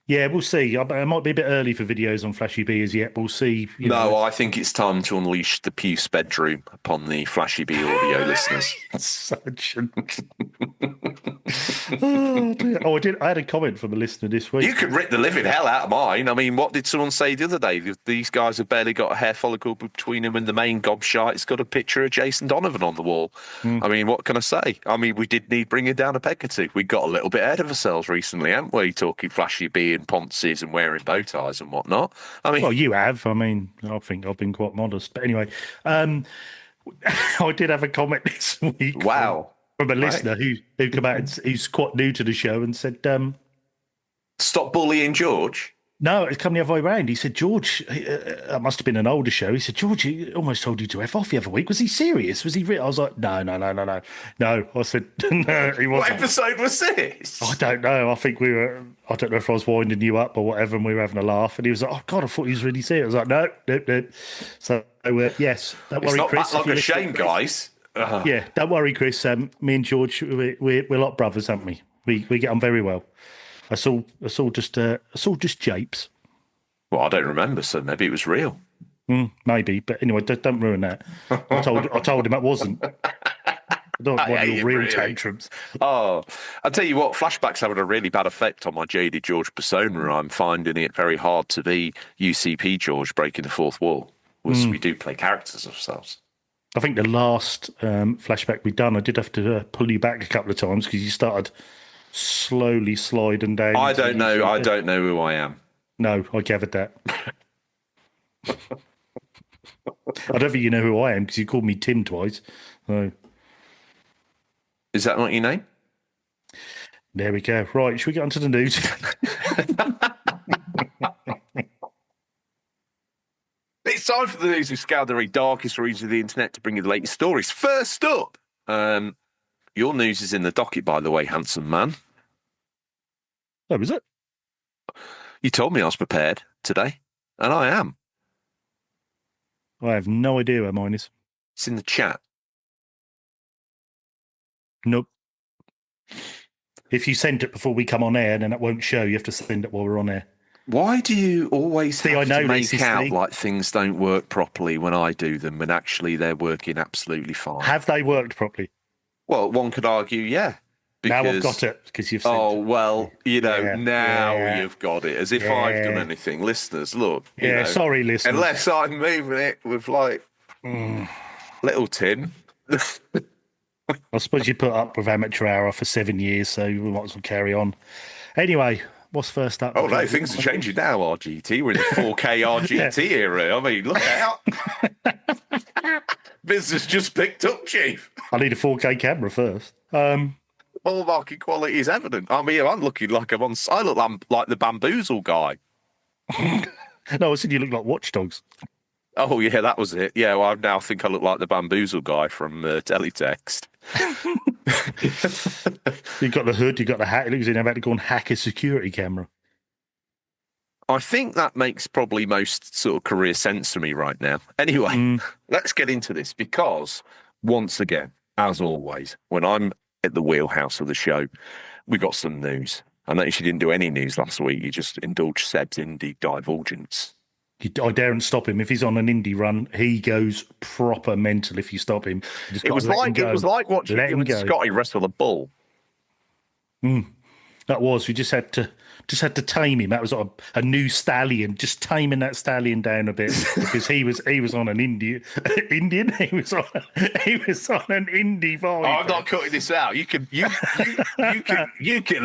Yeah, we'll see. It might be a bit early for videos on Flashy B as yet. We'll see. I think it's time to unleash the Puce bedroom upon the Flashy B audio listeners. Such an... Oh, dear. Oh, I had a comment from a listener this week. You could rip the living hell out of mine. I mean, what did someone say the other day? These guys have barely got a hair follicle between them and the main gobshite's got a picture of Jason Donovan on the wall. I mean, what can I say? I mean, we did need bringing down a peg or two. We got a little bit ahead of ourselves recently, haven't we? Talking Flashy B and ponces and wearing bow ties and whatnot. I mean, well, you have. I mean, I think I've been quite modest. But anyway, I did have a comment this week. Wow. From a listener who came out and who's quite new to the show and said, stop bullying George. No, it's come the other way around. He said, George, that must have been an older show. He said, George, he almost told you to F off the other week. Was he serious? Was he real? I was like, no. No, I said, no, he wasn't. What episode was this? I don't know. I think I don't know if I was winding you up or whatever, and we were having a laugh. And he was like, oh, God, I thought he was really serious. I was like, no. So, yes, don't worry, Chris. It's not that long a shame, guys. Yeah, don't worry, Chris. Me and George, we're like brothers, aren't we? We get on very well. It's all just japes. Well, I don't remember, so maybe it was real. Maybe, but anyway, don't ruin that. I told him it wasn't. I don't want your real tantrums. Oh, I'll tell you what, flashbacks having a really bad effect on my jaded George persona. I'm finding it very hard to be UCP George breaking the fourth wall. We do play characters ourselves. I think the last flashback we'd done, I did have to pull you back a couple of times because you started slowly sliding down. I don't know who I am. No, I gathered that. I don't think you know who I am because you called me Tim twice. So. Is that not your name? There we go. Right, should we get on to the news? It's time for the news. We scour the very darkest regions of the internet to bring you the latest stories. First up, your news is in the docket, by the way, handsome man. Oh, was it? You told me I was prepared today, and I am. I have no idea where mine is. It's in the chat. Nope. If you send it before we come on air, then it won't show. You have to send it while we're on air. Why do you always have to make out Steve. like things don't work properly when I do them, when actually they're working absolutely fine? Have they worked properly? Well, one could argue, yeah. Because, now I've got it because you've. Oh well, you've got it. As if I've done anything, listeners. Look, sorry, listeners. Unless I'm moving it with like little Tim. I suppose you put up with amateur hour for 7 years, so we might as well carry on. Anyway, what's first up? Oh no, things are changing now. RGT, we're in the 4K RGT era. I mean, look out! Business just picked up, Chief. I need a 4K camera first. Hallmarking quality is evident. I mean, I'm looking like I look like the bamboozle guy. No, I said you look like Watchdogs. Oh yeah, that was it. Yeah, well, I now think I look like the bamboozle guy from Teletext. You've got the hood, you've got the hat. It looks like you're about to go and hack a security camera. I think that makes probably most sort of career sense to me right now. Anyway, let's get into this because, once again, as always, when I'm at the wheelhouse of the show, we got some news. I noticed you didn't do any news last week. You just indulged Seb's indie divulgence. I daren't stop him. If he's on an indie run, he goes proper mental if you stop him. It was like watching Scotty wrestle a bull. That was. We just had to tame him. That was like a new stallion. Just taming that stallion down a bit because he was on an Indian. He was on an indie vibe. I'm not cutting this out. You can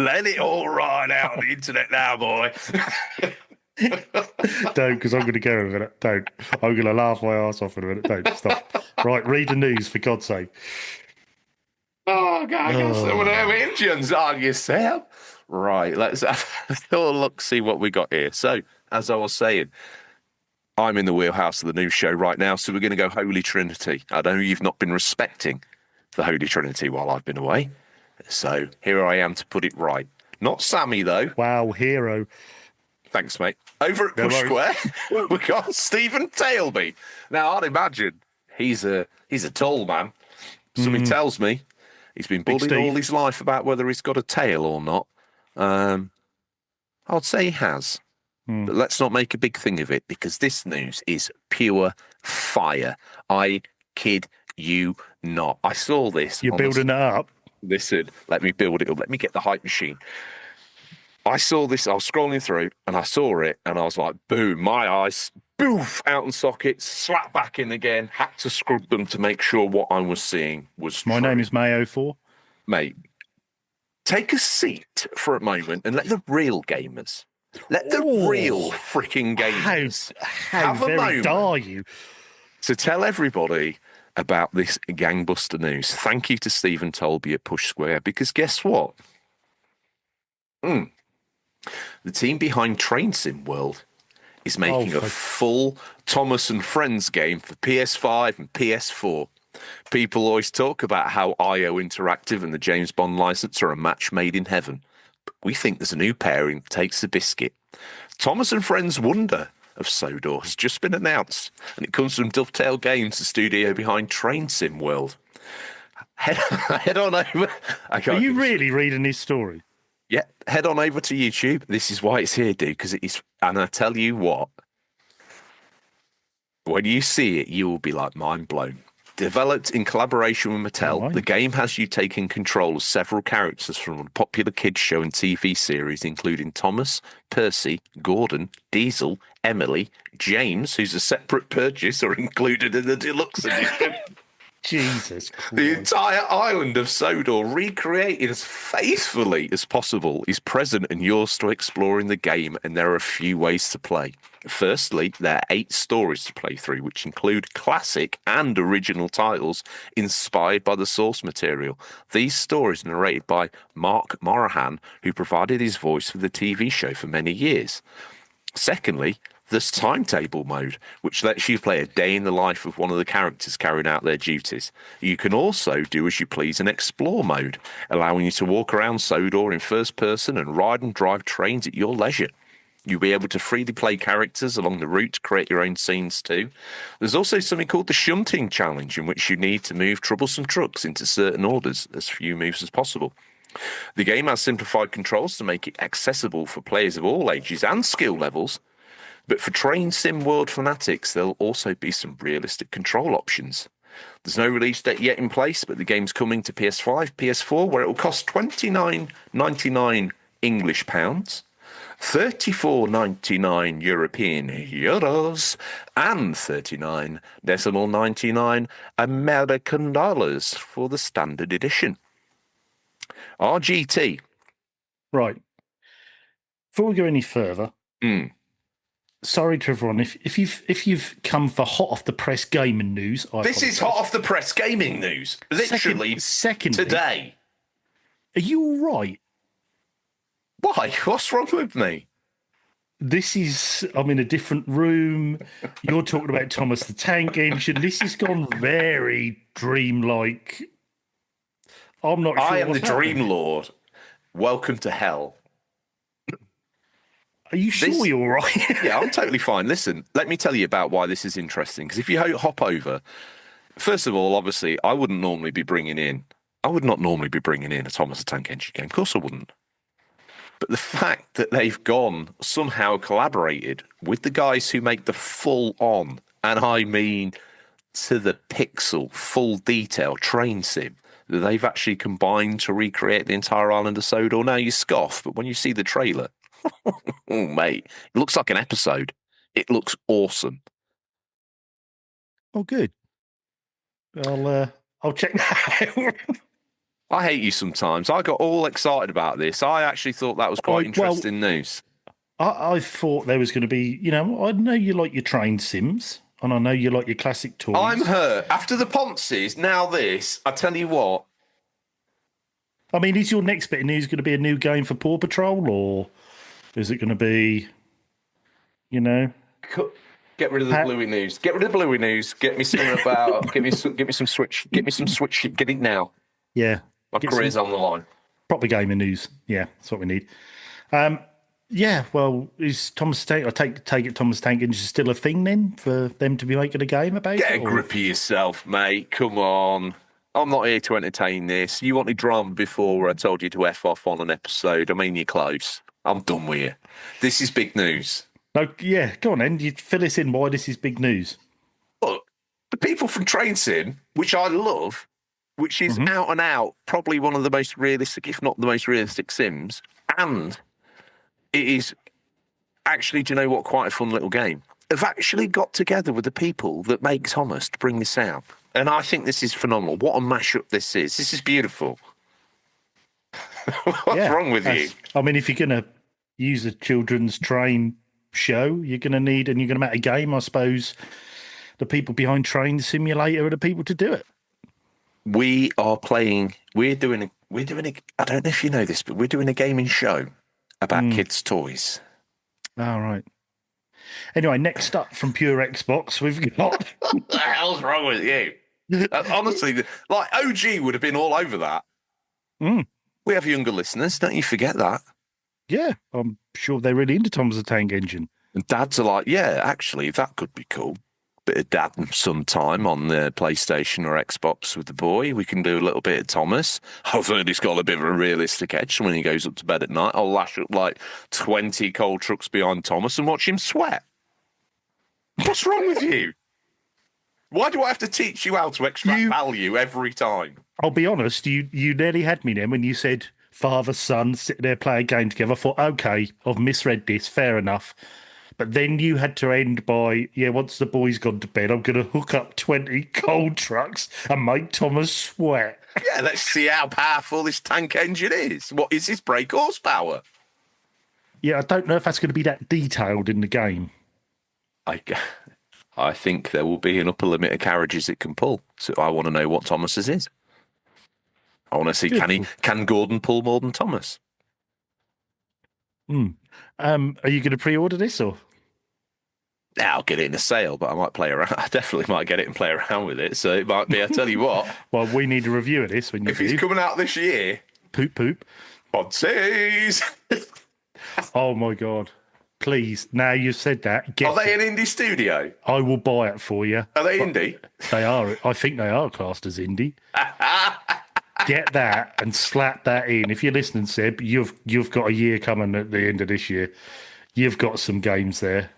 let it all ride out on the internet now, boy. Don't, because I'm going to go in a minute. Don't. I'm going to laugh my ass off in a minute. Don't stop. Right, read the news for God's sake. Oh God, I got someone of engines on yourself. Right, let's have a look, see what we got here. So, as I was saying, I'm in the wheelhouse of the news show right now, so we're going to go Holy Trinity. I know you've not been respecting the Holy Trinity while I've been away, so here I am to put it right. Not Sammy, though. Wow, hero. Thanks, mate. Over at Push Square, we got Stephen Tailby. Now, I'd imagine he's a tall man. Somebody tells me he's been bullied all his life about whether he's got a tail or not. I'd say he has. But let's not make a big thing of it because this news is pure fire. I kid you not. I saw this. You're building it up? Listen, let me build it up. Let me get the hype machine. I saw this, I was scrolling through, and I saw it, and I was like, boom, my eyes, boof, out in sockets, slap back in again, had to scrub them to make sure what I was seeing was My true. name is Mayo4. Mate, take a seat for a moment and let the real gamers, real freaking gamers how have a very moment dare you to tell everybody about this gangbuster news. Thank you to Stephen Tolby at Push Square, because guess what? The team behind Train Sim World is making a full Thomas and Friends game for PS5 and PS4. People always talk about how IO Interactive and the James Bond license are a match made in heaven. But we think there's a new pairing that takes the biscuit. Thomas and Friends Wonder of Sodor has just been announced, and it comes from Dovetail Games, the studio behind Train Sim World. Head on over. Are you really reading this story? Yeah, head on over to YouTube. This is why it's here, dude, because it is. And I tell you what, when you see it, you will be like mind blown. Developed in collaboration with Mattel, the game has you taking control of several characters from a popular kids show and TV series, including Thomas, Percy, Gordon, Diesel, Emily, James, who's a separate purchase or included in the deluxe edition. Jesus Christ. The entire island of Sodor, recreated as faithfully as possible, is present and yours to explore in the game, and there are a few ways to play. Firstly, there are 8 stories to play through, which include classic and original titles inspired by the source material. These stories are narrated by Mark Morahan, who provided his voice for the TV show for many years. Secondly, there's timetable mode, which lets you play a day in the life of one of the characters carrying out their duties. You can also do as you please in explore mode, allowing you to walk around Sodor in first person and ride and drive trains at your leisure. You'll be able to freely play characters along the route to create your own scenes too. There's also something called the shunting challenge, in which you need to move troublesome trucks into certain orders, as few moves as possible. The game has simplified controls to make it accessible for players of all ages and skill levels, but for trained sim world fanatics, there'll also be some realistic control options. There's no release date yet in place, but the game's coming to PS5, PS4, where it will cost £29.99 English pounds, £34.99 European euros, and 39.99 American dollars for the standard edition. RGT. Right. Before we go any further, sorry to everyone if you've come for hot off the press gaming news. This is hot off the press gaming news. Literally, secondly, today. Are you all right? Why? What's wrong with me? I'm in a different room. You're talking about Thomas the Tank Engine. This has gone very dreamlike. I'm not sure. I am the Dream Lord. Welcome to hell. Are you sure you're all right? Yeah, I'm totally fine. Listen, let me tell you about why this is interesting. Because if you hop over, first of all, obviously, I would not normally be bringing in a Thomas the Tank Engine game. Of course I wouldn't. But the fact that they've somehow collaborated with the guys who make the full-on, and I mean to the pixel, full detail train sim, that they've actually combined to recreate the entire island of Sodor. Now you scoff, but when you see the trailer, oh mate, it looks like an episode. It looks awesome. Oh, good. I'll check that out. I hate you sometimes. I got all excited about this. I actually thought that was quite interesting news. I thought there was going to be, I know you like your train sims, and I know you like your classic toys. I'm hurt. After the Ponces, now this, I tell you what. I mean, is your next bit of news going to be a new game for Paw Patrol, or is it going to be, Get rid of the bluey news. Get rid of the bluey news. Get me something about. Give me some Switch. Get me some Switch shit. Get it now. Yeah. My career's on the line. Proper gaming news. Yeah, that's what we need. Yeah, well, is Thomas Tank? I take it Thomas Tank Engine is still a thing then for them to be making a game about Get it? a grip of yourself, mate. Come on. I'm not here to entertain this. You wanted drama before where I told you to F off on an episode. I mean, you're close. I'm done with you. This is big news. No, yeah, go on then. You fill us in why this is big news. Look, the people from Train Sim, which I love, which is out and out, probably one of the most realistic, if not the most realistic Sims, and it is actually, do you know what, quite a fun little game. Have actually got together with the people that make Thomas to bring this out. And I think this is phenomenal. What a mashup this is. This is beautiful. What's wrong with you? I mean, if you're going to use a children's train show, you're going to need, and you're going to make a game, I suppose, the people behind Train Simulator are the people to do it. We're doing a, I don't know if you know this, but we're doing a gaming show about kids' toys. All right. Anyway, next up from Pure Xbox, we've got... What the hell's wrong with you? Honestly, like OG would have been all over that. We have younger listeners, don't you forget that. Yeah, I'm sure they're really into Thomas the Tank Engine. And dads are like, yeah, actually, that could be cool. Bit of dad and son time on the PlayStation or Xbox with the boy. We can do a little bit of Thomas. I've heard he's got a bit of a realistic edge when he goes up to bed at night. I'll lash up like 20 cold trucks behind Thomas and watch him sweat. What's wrong with you? Why do I have to teach you how to extract value every time? I'll be honest, you nearly had me then when you said father, son, sit there, play a game together. I thought, okay, I've misread this, fair enough. But then you had to end by, once the boy's gone to bed, I'm going to hook up 20 cold trucks and make Thomas sweat. Yeah, let's see how powerful this tank engine is. What is his brake horsepower? Yeah, I don't know if that's going to be that detailed in the game. I think there will be an upper limit of carriages it can pull. So I want to know what Thomas's is. I want to see, can Gordon pull more than Thomas? Are you going to pre-order this or? I'll get it in a sale, but I might play around. I definitely might get it and play around with it. So it might be, I tell you what. Well, we need a review of this when you If it's coming out this year. Poop. Ponces. Oh my God. Please, now you've said that, Are they an indie studio? I will buy it for you. Are they indie? They are. I think they are classed as indie. Get that and slap that in. If you're listening, Seb, you've got a year coming at the end of this year. You've got some games there.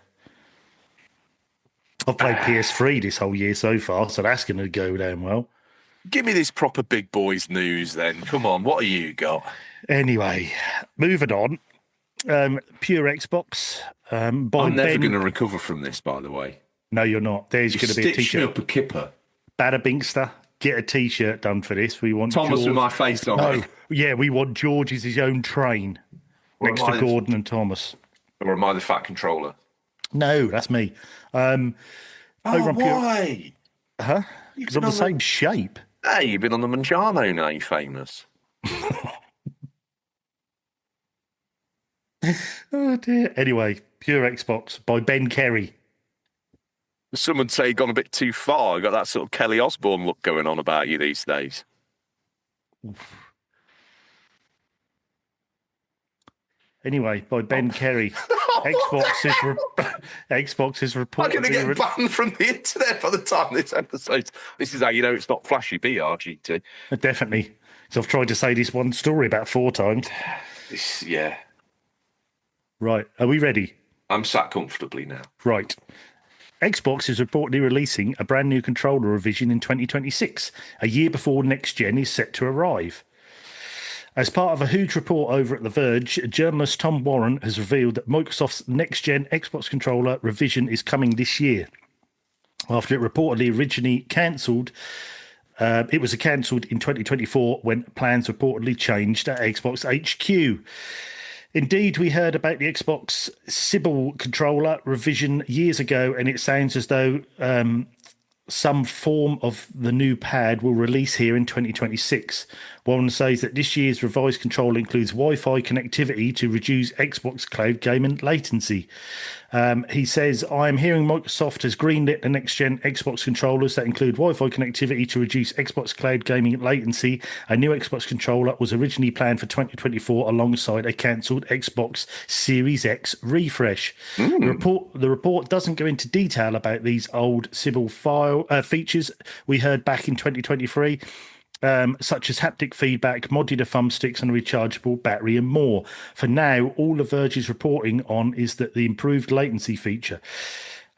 I've played PS3 this whole year so far, so that's going to go down well. Give me this proper big boys news then. Come on, what have you got? Anyway, moving on. Pure Xbox. I'm never going to recover from this, by the way. No, you're not. There's going to be a t-shirt. Up a kipper. Bada Binkster. Get a t-shirt done for this. We want Thomas George. with my face on it. Yeah, we want George as his own train next to Gordon and Thomas. Or am I the fat controller? No, that's me. Over on why? Huh? Because I'm the same shape. Hey, you've been on the Mangiano now, you famous. Oh dear. Anyway, Pure Xbox by Ben Kerry. Some would say you've gone a bit too far. You've got that sort of Kelly Osbourne look going on about you these days. Anyway, by Ben Kerry. Xbox is reportedly... I'm going to get banned from the internet by the time this episode... This is how you know it's not flashy B, RGT. Definitely. So I've tried to say this one story about 4 times. Yeah. Right. Are we ready? I'm sat comfortably now. Right. Xbox is reportedly releasing a brand new controller revision in 2026, a year before next gen is set to arrive. As part of a huge report over at The Verge, journalist Tom Warren has revealed that Microsoft's next-gen Xbox controller revision is coming this year. After it reportedly originally cancelled, it was cancelled in 2024 when plans reportedly changed at Xbox HQ. Indeed, we heard about the Xbox Sybil controller revision years ago, and it sounds as though some form of the new pad will release here in 2026. Warren says that this year's revised controller includes Wi-Fi connectivity to reduce Xbox cloud gaming latency. He says, I'm hearing Microsoft has greenlit the next-gen Xbox controllers that include Wi-Fi connectivity to reduce Xbox cloud gaming latency. A new Xbox controller was originally planned for 2024 alongside a cancelled Xbox Series X refresh. The report doesn't go into detail about these old Sybil features we heard back in 2023. Such as haptic feedback, modular thumbsticks and a rechargeable battery and more. For now, all The Verge is reporting on is that the improved latency feature.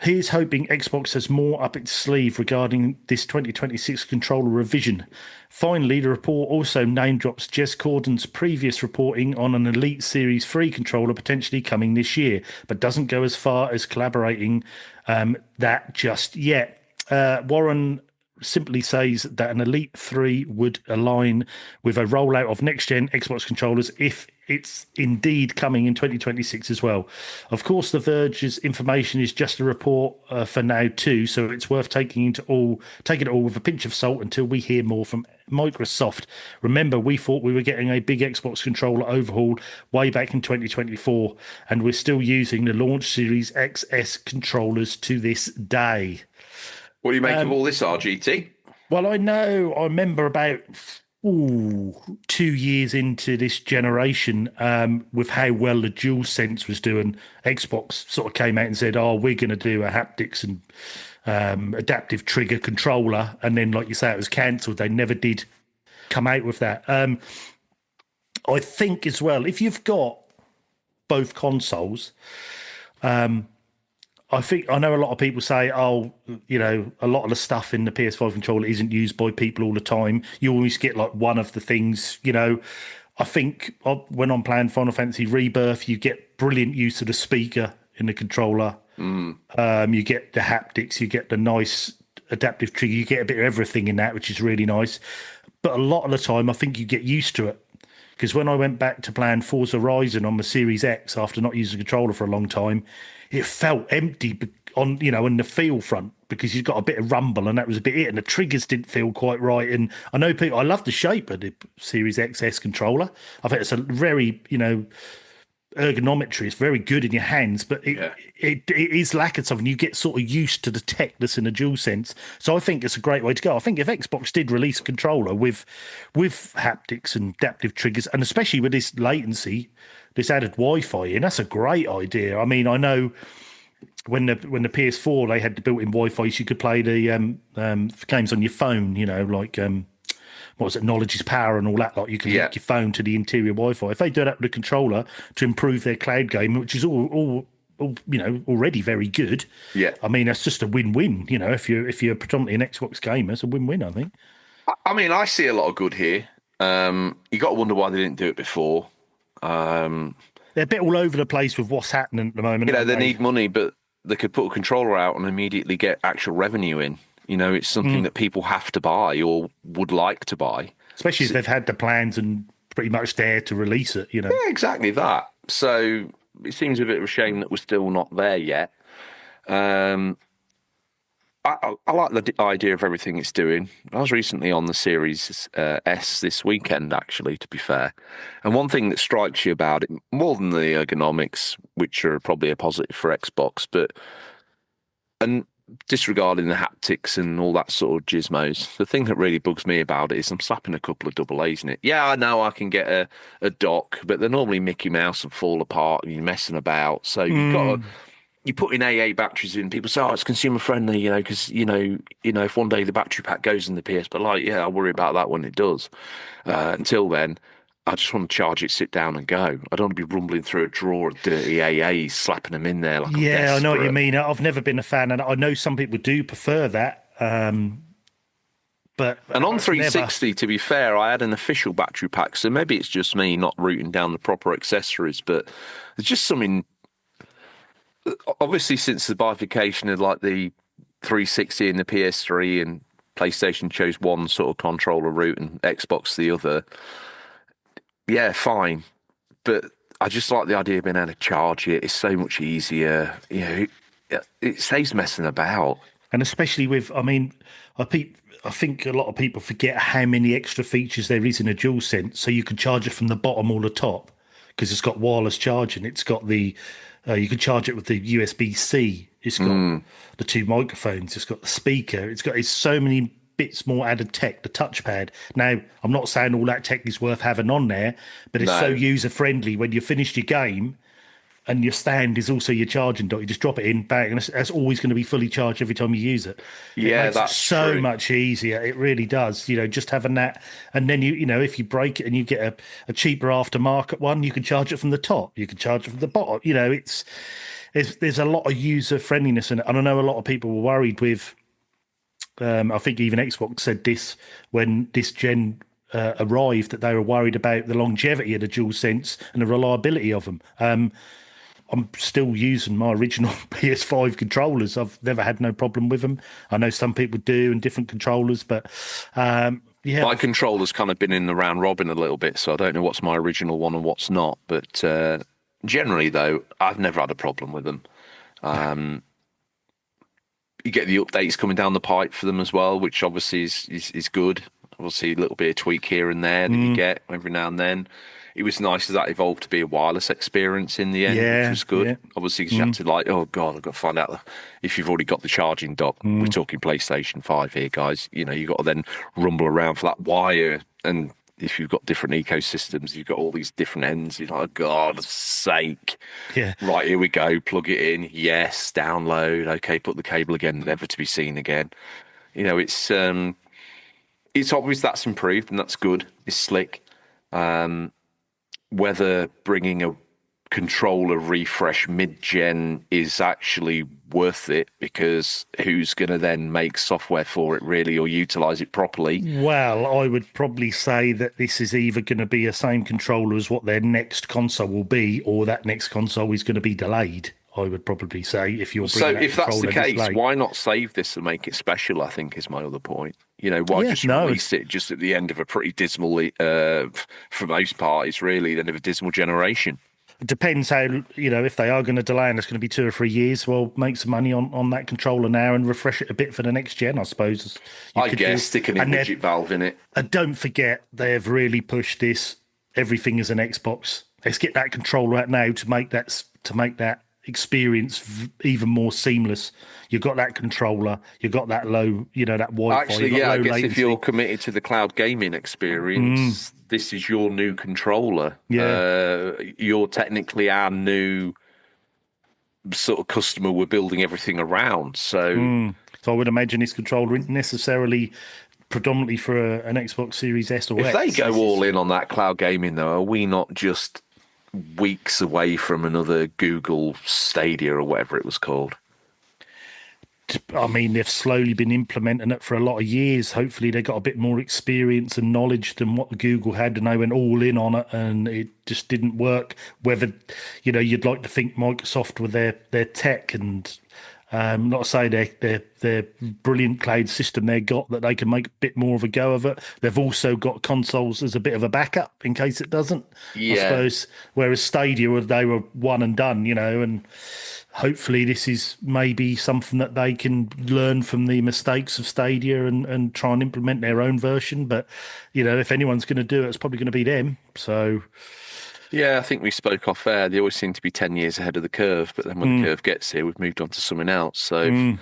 He is hoping Xbox has more up its sleeve regarding this 2026 controller revision. Finally, the report also name drops Jez Corden's previous reporting on an Elite Series 3 controller potentially coming this year, but doesn't go as far as collaborating that just yet. Warren simply says that an Elite 3 would align with a rollout of next-gen Xbox controllers if it's indeed coming in 2026 as well. Of course, The Verge's information is just a report for now too, so it's worth taking it all with a pinch of salt until we hear more from Microsoft. Remember, we thought we were getting a big Xbox controller overhaul way back in 2024, and we're still using the launch Series XS controllers to this day. What do you make of all this, RGT? Well, I remember about 2 years into this generation, with how well the DualSense was doing, Xbox sort of came out and said, we're going to do a haptics and adaptive trigger controller. And then, like you say, it was cancelled. They never did come out with that. I think as well, if you've got both consoles, I know a lot of people say, a lot of the stuff in the PS5 controller isn't used by people all the time. You always get like one of the things, I think when I'm playing Final Fantasy Rebirth, you get brilliant use of the speaker in the controller. You get the haptics, you get the nice adaptive trigger, you get a bit of everything in that, which is really nice. But a lot of the time, I think you get used to it. Because when I went back to playing Forza Horizon on the Series X after not using a controller for a long time, it felt empty on the feel front because you've got a bit of rumble and that was a bit it, and the triggers didn't feel quite right. And I know I love the shape of the Series XS controller. I think it's a very ergonometry. It's very good in your hands, but it is lacking something. You get sort of used to the tech that's in the DualSense. So I think it's a great way to go. I think if Xbox did release a controller with haptics and adaptive triggers, and especially with this latency, this added Wi-Fi in. That's a great idea. I mean, I know when the PS4 they had the built-in Wi-Fi, so you could play the games on your phone. You know, like what was it, Knowledge is Power and all that. Like you can link your phone to the interior Wi-Fi. If they do that with a controller to improve their cloud game, which is all you know, already very good. Yeah, I mean, that's just a win-win. You know, if you're predominantly an Xbox gamer, it's a win-win, I think. I mean, I see a lot of good here. You got to wonder why they didn't do it before. They're a bit all over the place with what's happening at the moment. You know, they need money, but they could put a controller out and immediately get actual revenue in. You know, it's something that people have to buy or would like to buy. Especially if they've had the plans and pretty much there to release it, you know. Yeah, exactly that. So it seems a bit of a shame that we're still not there yet. I like the idea of everything it's doing. I was recently on the Series S this weekend, actually, to be fair. And one thing that strikes you about it, more than the ergonomics, which are probably a positive for Xbox, and disregarding the haptics and all that sort of gizmos, the thing that really bugs me about it is I'm slapping a couple of double A's in it. Yeah, I know I can get a dock, but they're normally Mickey Mouse and fall apart and you're messing about. So you've got to... You put in AA batteries in, people say, oh, it's consumer friendly, you know, because, you know, if one day the battery pack goes in the PS, but like, yeah, I worry about that when it does. Until then, I just want to charge it, sit down and go. I don't want to be rumbling through a drawer of dirty AAs, slapping them in there. Like yeah, I know what you mean. I've never been a fan, and I know some people do prefer that. But and on 360, to be fair, I had an official battery pack, so maybe it's just me not rooting down the proper accessories, but there's just something... Obviously, since the bifurcation of like the 360 and the PS3 and PlayStation chose one sort of controller route and Xbox the other, yeah, fine. But I just like the idea of being able to charge it. It's so much easier. You know, it saves messing about. And especially with, I mean, I think a lot of people forget how many extra features there is in a DualSense. So you can charge it from the bottom or the top because it's got wireless charging. It's got the... you can charge it with the USB-C. It's got the two microphones. It's got the speaker. It's so many bits more added tech. The touchpad. Now, I'm not saying all that tech is worth having on there, but it's so user friendly. When you finished your game, and your stand is also your charging dock, you just drop it in, bang, and that's always going to be fully charged every time you use it. Yeah, it that's so true. much easier. It really does. You know, just having that, and then you know, if you break it and you get a cheaper aftermarket one, you can charge it from the top. You can charge it from the bottom. You know, there's a lot of user friendliness in it, and I know a lot of people were worried with. I think even Xbox said this when this gen arrived, that they were worried about the longevity of the DualSense and the reliability of them. I'm still using my original PS5 controllers. I've never had no problem with them. I know some people do and different controllers, but yeah. My controller's kind of been in the round robin a little bit, so I don't know what's my original one and what's not. But generally, though, I've never had a problem with them. You get the updates coming down the pipe for them as well, which obviously is good. Obviously, a little bit of tweak here and there that you get every now and then. It was nice that evolved to be a wireless experience in the end, which was good. Yeah. Obviously, because you had to oh God, I've got to find out if you've already got the charging dock. We're talking PlayStation 5 here, guys. You know, you've got to then rumble around for that wire. And if you've got different ecosystems, you've got all these different ends. You're like, oh, God's sake. Yeah. Right, here we go. Plug it in. Yes, download. Okay, put the cable again, never to be seen again. You know, it's obvious that's improved and that's good. It's slick. Whether bringing a controller refresh mid-gen is actually worth it, because who's going to then make software for it really or utilize it properly? Well, I would probably say that this is either going to be the same controller as what their next console will be, or that next console is going to be delayed. I would probably say, if you're bringing so if that's the case, why not save this and make it special? I think is my other point. You know, why just release it just at the end of a pretty dismal, for most parties, really, the end of a dismal generation? It depends how, you know, if they are going to delay and it's going to be 2 or 3 years, well, make some money on that controller now and refresh it a bit for the next gen, I suppose. I guess stick an widget valve in it. And don't forget, they've really pushed this. Everything is an Xbox. Let's get that controller out now to make that experience even more seamless. You've got that controller, you've got that low, that Wi-Fi. Actually, you've got yeah, I low guess if latency. you're committed to the cloud gaming experience, this is your new controller. Yeah. You're technically our new sort of customer we're building everything around. So So I would imagine this controller isn't necessarily predominantly for an Xbox Series S or if X. they go all in on that cloud gaming, though, are we not just weeks away from another Google Stadia or whatever it was called? I mean, they've slowly been implementing it for a lot of years. Hopefully, they got a bit more experience and knowledge than what Google had, and they went all in on it, and it just didn't work. Whether, you'd like to think Microsoft with their tech and not to say their brilliant cloud system they got that they can make a bit more of a go of it. They've also got consoles as a bit of a backup in case it doesn't. Yeah. I suppose. Whereas Stadia, they were one and done, and hopefully this is maybe something that they can learn from the mistakes of Stadia and try and implement their own version. But, if anyone's going to do it, it's probably going to be them. So... Yeah, I think we spoke off air. They always seem to be 10 years ahead of the curve, but then when the curve gets here, we've moved on to something else. So,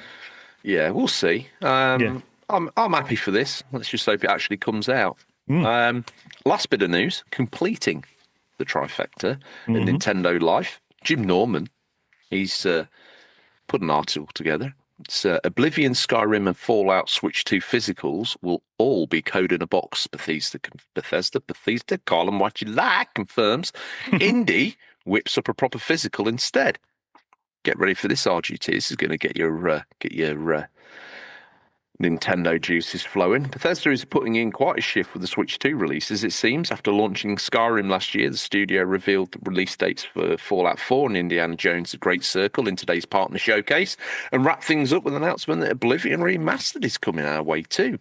yeah, we'll see. I'm happy for this. Let's just hope it actually comes out. Last bit of news, completing the trifecta in Nintendo Life. Jim Norman, he's put an article together. It's Oblivion, Skyrim, and Fallout Switch 2 physicals will all be code in a box. Bethesda, call them what you like, confirms. Indie whips up a proper physical instead. Get ready for this, RGT. This is going to get your Nintendo juices flowing. Bethesda is putting in quite a shift with the Switch 2 releases, it seems. After launching Skyrim last year, the studio revealed the release dates for Fallout 4 and Indiana Jones: The Great Circle in today's partner showcase, and wrapped things up with an announcement that Oblivion Remastered is coming our way too.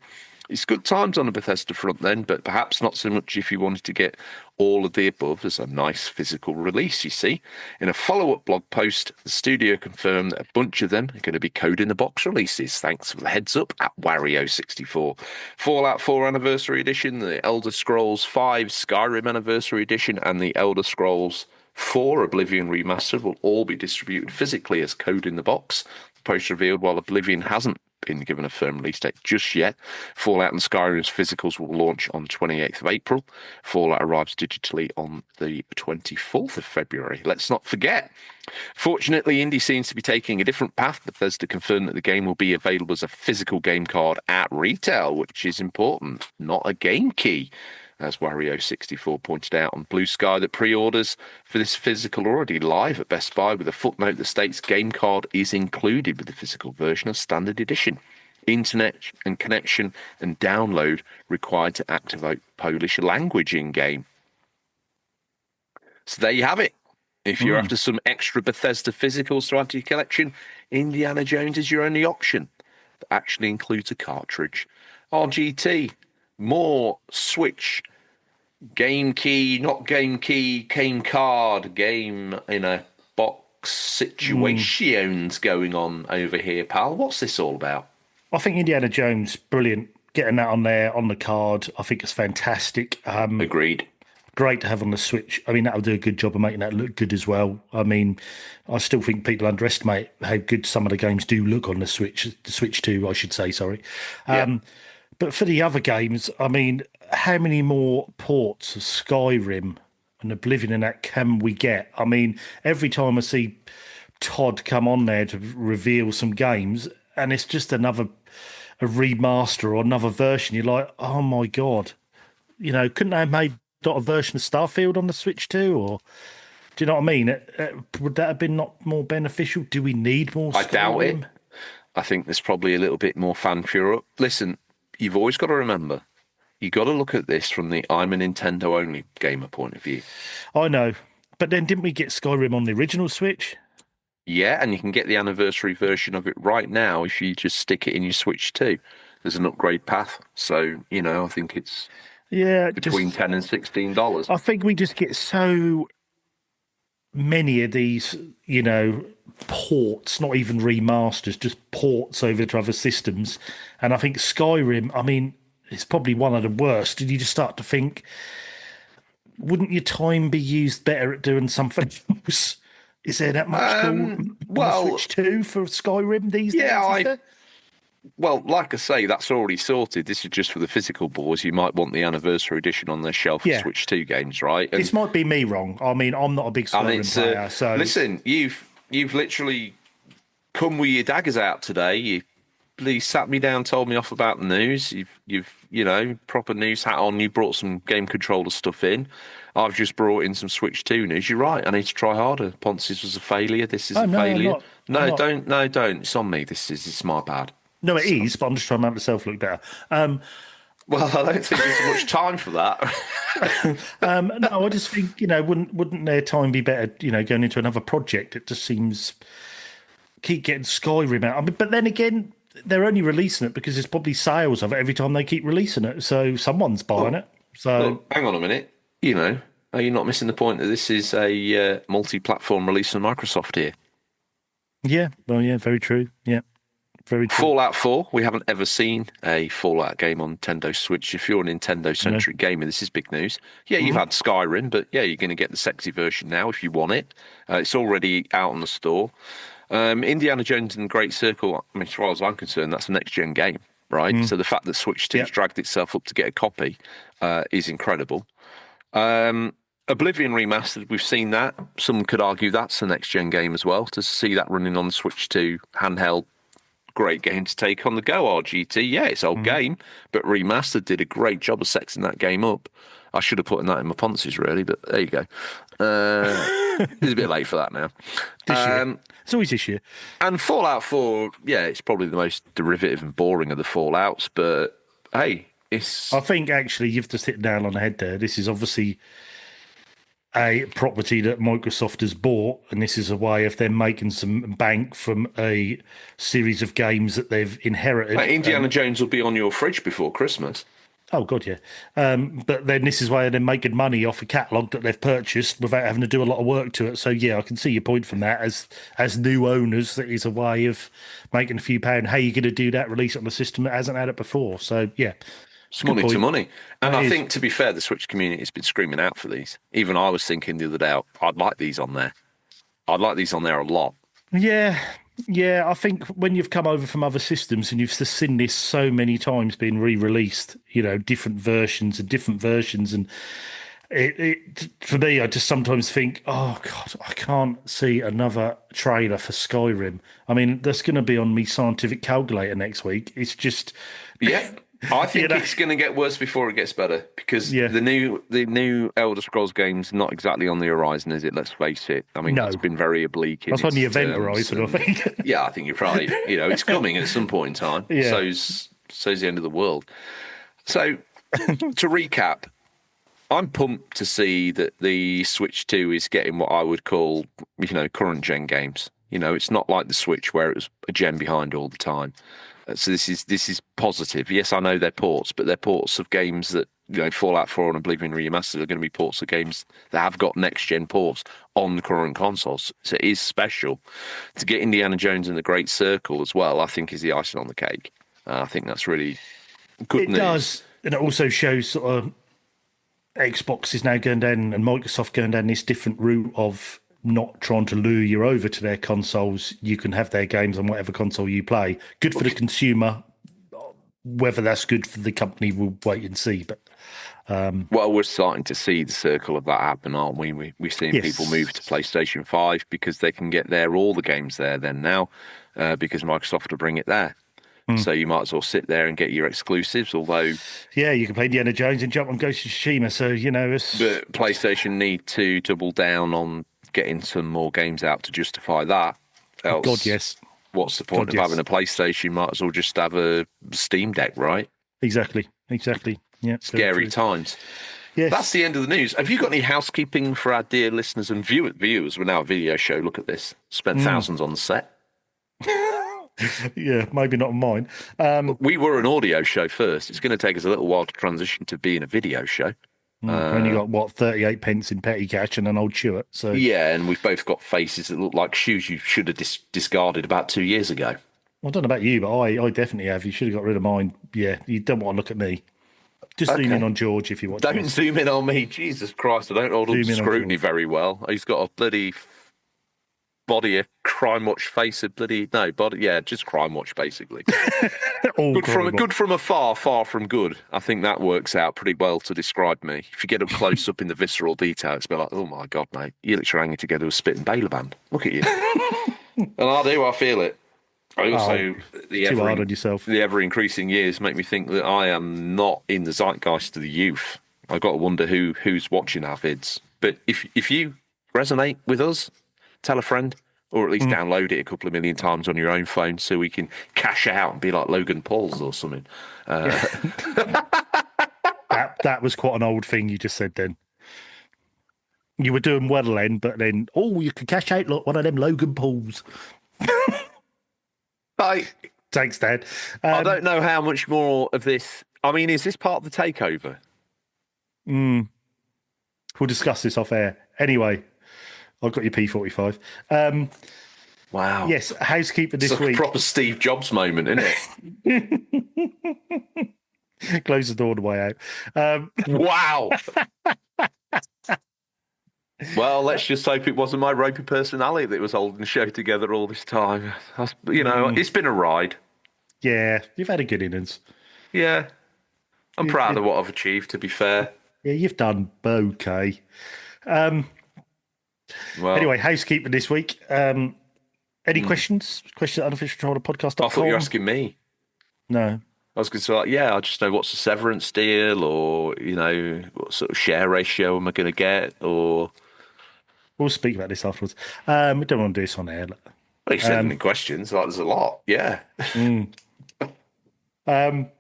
It's good times on the Bethesda front then, but perhaps not so much if you wanted to get all of the above as a nice physical release, you see. In a follow-up blog post, the studio confirmed that a bunch of them are going to be code-in-the-box releases. Thanks for the heads-up at Wario64. Fallout 4 Anniversary Edition, the Elder Scrolls 5 Skyrim Anniversary Edition, and the Elder Scrolls 4 Oblivion Remastered will all be distributed physically as code-in-the-box. The post revealed while Oblivion hasn't been given a firm release date just yet. Fallout and Skyrim's physicals will launch on 28th of April. Fallout arrives digitally on the 24th of February. Let's not forget. Fortunately, Indie seems to be taking a different path. Bethesda confirmed that the game will be available as a physical game card at retail, which is important, not a game key. As Wario64 pointed out on Blue Sky, that pre-orders for this physical are already live at Best Buy with a footnote that states game card is included with the physical version of Standard Edition. Internet and connection and download required to activate Polish language in-game. So there you have it. If you're after some extra Bethesda physicals to add to your collection, Indiana Jones is your only option. That actually includes a cartridge. RGT. More Switch, game key, not game key, game card, game in a box situations going on over here, pal. What's this all about? I think Indiana Jones, brilliant. Getting that on there, on the card, I think it's fantastic. Agreed. Great to have on the Switch. I mean, that'll do a good job of making that look good as well. I mean, I still think people underestimate how good some of the games do look on the Switch 2, I should say, sorry. But for the other games, I mean, how many more ports of Skyrim and Oblivion and that can we get? I mean, every time I see Todd come on there to reveal some games, and it's just a remaster or another version, you're like, oh my God. Couldn't they have made a version of Starfield on the Switch too? Or do you know what I mean? Would that have been not more beneficial? Do we need more Skyrim? I doubt it. I think there's probably a little bit more fan furor. Listen, you've always got to remember, you got to look at this from the I'm a Nintendo only gamer point of view. I know. But then didn't we get Skyrim on the original Switch? Yeah, and you can get the anniversary version of it right now if you just stick it in your Switch 2. There's an upgrade path. So, I think it's between $10 and $16. I think we just get so many of these, ports, not even remasters, just ports over to other systems. And I think Skyrim, I mean, it's probably one of the worst. Did you just start to think, wouldn't your time be used better at doing something else? Is there that much cool on the Switch 2 for Skyrim these days? Well, like I say, that's already sorted. This is just for the physical boys. You might want the anniversary edition on their shelf for Switch 2 games, right? And this might be me wrong. I mean, I'm not a big Skyrim player, so listen, you've literally come with your daggers out today. You please sat me down, told me off about the news. You've proper news hat on. You brought some game controller stuff in. I've just brought in some Switch 2 news. You're right. I need to try harder. Ponce's was a failure. This is a failure. Don't. It's on me. It's my bad. No, it is, but I'm just trying to make myself look better. Well, I don't think there's much time for that. No, I just think, wouldn't their time be better, going into another project? It just seems keep getting Skyrim out. I mean, but then again, they're only releasing it because there's probably sales of it every time they keep releasing it. So someone's buying it. So look, hang on a minute. Are you not missing the point that this is a multi-platform release from Microsoft here? Yeah, well, yeah, very true. Yeah. Very true. Fallout 4, we haven't ever seen a Fallout game on Nintendo Switch. If you're a Nintendo-centric gamer, this is big news. Yeah, you've had Skyrim, but yeah, you're going to get the sexy version now if you want it. It's already out on the store. Indiana Jones and the Great Circle, I mean, as far as I'm concerned, that's a next-gen game, right? So the fact that Switch 2 has dragged itself up to get a copy is incredible. Oblivion Remastered, we've seen that. Some could argue that's a next-gen game as well, to see that running on the Switch 2 handheld. Great game to take on the go, RGT. Yeah, it's old game, but Remastered did a great job of sexing that game up. I should have put that in my Ponces, really, but there you go. It's a bit late for that now. This year. It's always this year. And Fallout 4, yeah, it's probably the most derivative and boring of the Fallouts, but hey, it's... I think, actually, you've just hit the nail on the head there. This is obviously a property that Microsoft has bought, and this is a way of them making some bank from a series of games that they've inherited. Indiana Jones will be on your fridge before Christmas. Oh, God, yeah. But then this is why they're making money off a catalogue that they've purchased without having to do a lot of work to it. So, yeah, I can see your point from that. As new owners, that is a way of making a few pounds. How are you going to do that? Release it on a system that hasn't had it before. So, yeah. It's money to money. And I think, to be fair, the Switch community has been screaming out for these. Even I was thinking the other day, I'd like these on there. I'd like these on there a lot. Yeah. I think when you've come over from other systems and you've seen this so many times being re-released, different versions. And it for me, I just sometimes think, oh, God, I can't see another trailer for Skyrim. I mean, that's going to be on me scientific calculator next week. It's just... Yeah. I think it's going to get worse before it gets better, because the new Elder Scrolls game's not exactly on the horizon, is it? Let's face it. I mean, it's been very oblique. That's on the event horizon, I think. Yeah, I think you're right. It's coming at some point in time. Yeah. So's the end of the world. So, to recap, I'm pumped to see that the Switch 2 is getting what I would call, current gen games. It's not like the Switch where it was a gen behind all the time. So this is positive. Yes, I know they're ports, but they're ports of games that, Fallout 4 and Oblivion Remastered are going to be ports of games that have got next-gen ports on the current consoles. So it is special. To get Indiana Jones and the Great Circle as well, I think, is the icing on the cake. I think that's really good news. It does, and it also shows sort of Xbox is now going down and Microsoft going down this different route of not trying to lure you over to their consoles. You can have their games on whatever console you play. Good for the consumer. Whether that's good for the company, we'll wait and see. But well, we're starting to see the circle of that happen, aren't we? We're seeing people move to PlayStation 5 because they can get all the games there then now, because Microsoft will bring it there. So you might as well sit there and get your exclusives, although... Yeah, you can play Indiana Jones and jump on Ghost of Tsushima, so, But PlayStation need to double down on getting some more games out to justify that. Else, God, yes. What's the point of having a PlayStation? You might as well just have a Steam Deck, right? Exactly. Yeah. Scary times. Yes. That's the end of the news. Have you got any housekeeping for our dear listeners and viewers? We're now a video show. Look at this. Spent thousands on the set. Yeah, maybe not mine. We were an audio show first. It's going to take us a little while to transition to being a video show. Only got 38 pence in petty cash and an old Chewett. So yeah, and we've both got faces that look like shoes you should have discarded about 2 years ago. Well, I don't know about you, but I definitely have. You should have got rid of mine. Yeah, you don't want to look at me. Just zoom in on George if you want. Don't zoom in on me. Jesus Christ, I don't hold up to scrutiny very well. He's got a bloody body a crime watch, face a bloody just crime watch basically. Good from afar, far from good. I think that works out pretty well to describe me. If you get up close up in the visceral detail, it's a bit like, oh my god, mate, you literally hanging together with spit and baler band. Look at you. And I feel it. I also too hard on yourself. The ever increasing years make me think that I am not in the zeitgeist of the youth. I've got to wonder who's watching our vids. But if you resonate with us, tell a friend, or at least download it a couple of million times on your own phone so we can cash out and be like Logan Paul's or something. That was quite an old thing you just said then. You were doing well then, but then, you could cash out like one of them Logan Pauls. Thanks, Dad. I don't know how much more of this. I mean, is this part of the takeover? We'll discuss this off air. Anyway, I've got your P45. Wow. Yes, housekeeper this week. It's a proper Steve Jobs moment, isn't it? Close the door on the way out. Wow. Well, let's just hope it wasn't my ropey personality that was holding the show together all this time. It's been a ride. Yeah, you've had a good innings. Yeah. I'm proud of what I've achieved, to be fair. Yeah, you've done okay. Anyway, housekeeping this week. Any questions? Questions at unofficialcontrollerpodcast.com? I thought you were asking me. No. I was going to say, I just know what's the severance deal, or, what sort of share ratio am I going to get, or... We'll speak about this afterwards. We don't want to do this on air. Well, you said any questions. There's a lot. Yeah. Question at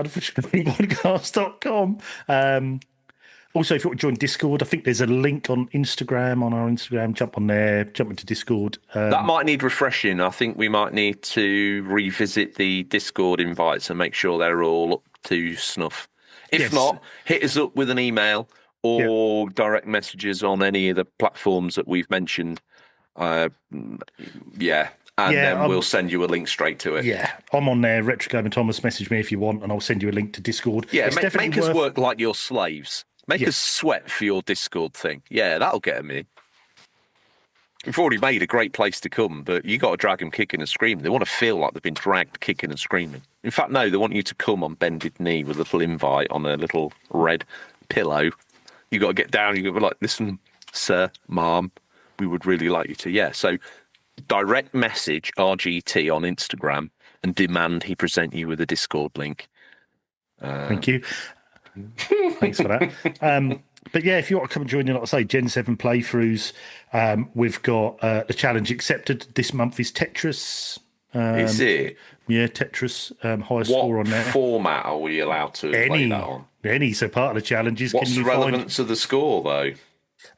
unofficialcontrollerpodcast.com. Also, if you want to join Discord, I think there's a link on Instagram, on our Instagram. Jump on there, jump into Discord. That might need refreshing. I think we might need to revisit the Discord invites and make sure they're all up to snuff. If not, hit us up with an email or direct messages on any of the platforms that we've mentioned. Then we'll send you a link straight to it. Yeah, I'm on there. Retro Gamer Thomas, message me if you want, and I'll send you a link to Discord. Yeah, make us work like your slaves. Make us sweat for your Discord thing. Yeah, that'll get them in. We've already made a great place to come, but you got to drag them kicking and screaming. They want to feel like they've been dragged kicking and screaming. In fact, no, they want you to come on bended knee with a little invite on a little red pillow. You got to get down. You got to be like, listen, sir, ma'am, we would really like you to. Yeah, so direct message RGT on Instagram and demand he present you with a Discord link. Thank you. Thanks for that. But yeah, if you want to come and join in, like I say, Gen 7 playthroughs, we've got the challenge accepted this month is Tetris. Is it? Yeah, Tetris, highest score on there. What format are we allowed to play that on? Any. So part of the challenge is... What's the relevance of the score, though?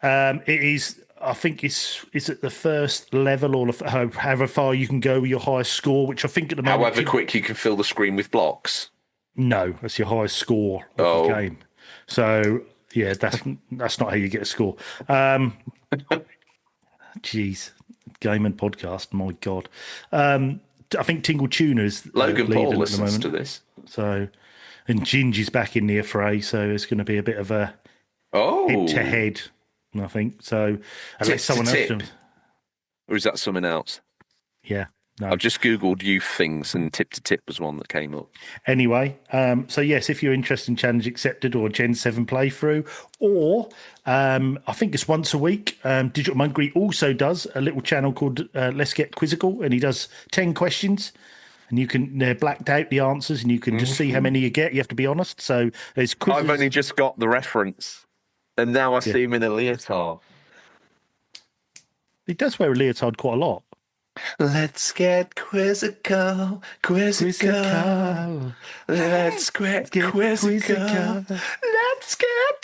It is... I think is it the first level or however far you can go with your highest score, which I think at the moment... However quick you can fill the screen with blocks? No, that's your highest score of the game. So, yeah, that's not how you get a score. Jeez, game and podcast, my God. I think Tingle Tuner's Logan Paul listens to this. So, and Gingy's back in the fray, so it's going to be a bit of a head-to-head, I think. So, unless someone else... Or is that something else? Yeah. No. I've just Googled youth things and Tip to Tip was one that came up. Anyway, so yes, if you're interested in Challenge Accepted or Gen 7 playthrough, or I think it's once a week, Digital Monkey also does a little channel called Let's Get Quizzical, and he does 10 questions, and they're blacked out, the answers, and you can just see how many you get. You have to be honest. So there's quizzes. I've only just got the reference, and now I see him in a leotard. He does wear a leotard quite a lot. Let's get quizzical. Let's get quizzical. Let's get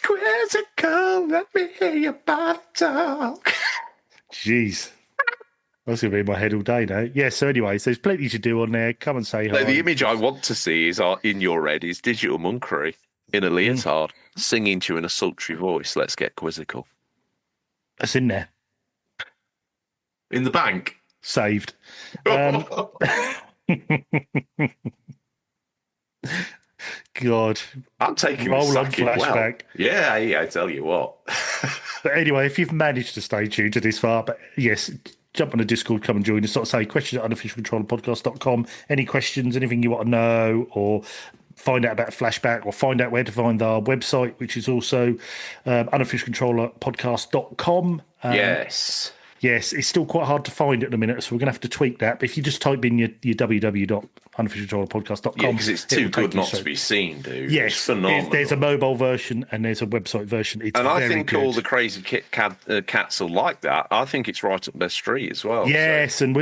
quizzical. Let me hear your body talk. Jeez. That's going to be in my head all day now. Yeah, so anyway, so there's plenty to do on there. Come and say hi. The image I want to see is in your head is Digital Monkery in a leotard singing to you in a sultry voice. Let's get quizzical. That's in there. In the bank. Saved. God. I'm taking roll on flashback. Well. Yeah, I tell you what. But anyway, if you've managed to stay tuned to this far, but yes, jump on the Discord, come and join us. Like I say, questions at unofficialcontrollerpodcast.com. Any questions, anything you want to know, or find out about Flashback, or find out where to find our website, which is also unofficialcontrollerpodcast.com. Yes. Yes, it's still quite hard to find at the minute, so we're going to have to tweak that. But if you just type in your www.unofficialcontrollerpodcast.com. Yeah, because it's too good not to be seen, dude. Yes, it's phenomenal. There's a mobile version and there's a website version. It's and I think good. all the crazy cats will like that. I think it's right up their street as well. Yes, so. And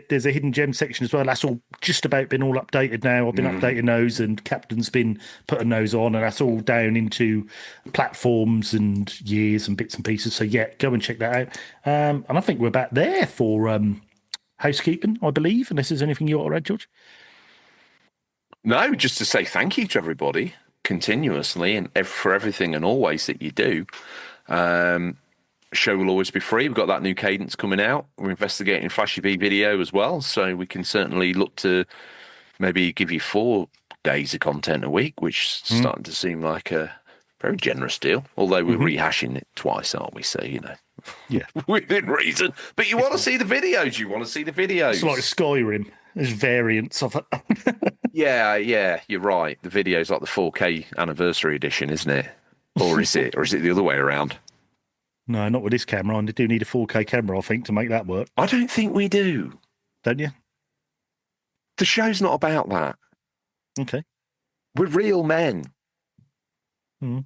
there's a hidden gem section as well. That's all just about been all updated now. I've been updating those, and Captain's been putting those on, and that's all down into platforms and years and bits and pieces. So yeah, go and check that out. And I think we're about there for housekeeping, I believe, unless there's anything you want to add, George. No, just to say thank you to everybody continuously and for everything and always that you do. Show will always be free. We've got that new cadence coming out. We're investigating Flashy B video as well, so we can certainly look to maybe give you 4 days of content a week, which is starting to seem like a very generous deal. Although we're rehashing it twice, aren't we? So, yeah, within reason. But you want to see the videos. You want to see the videos. It's like Skyrim. There's variants of it. Yeah, you're right. The video's like the 4K anniversary edition, isn't it? Or is it the other way around? No, not with this camera. I do need a 4K camera, I think, to make that work. I don't think we do. Don't you? The show's not about that. Okay. We're real men. Mm.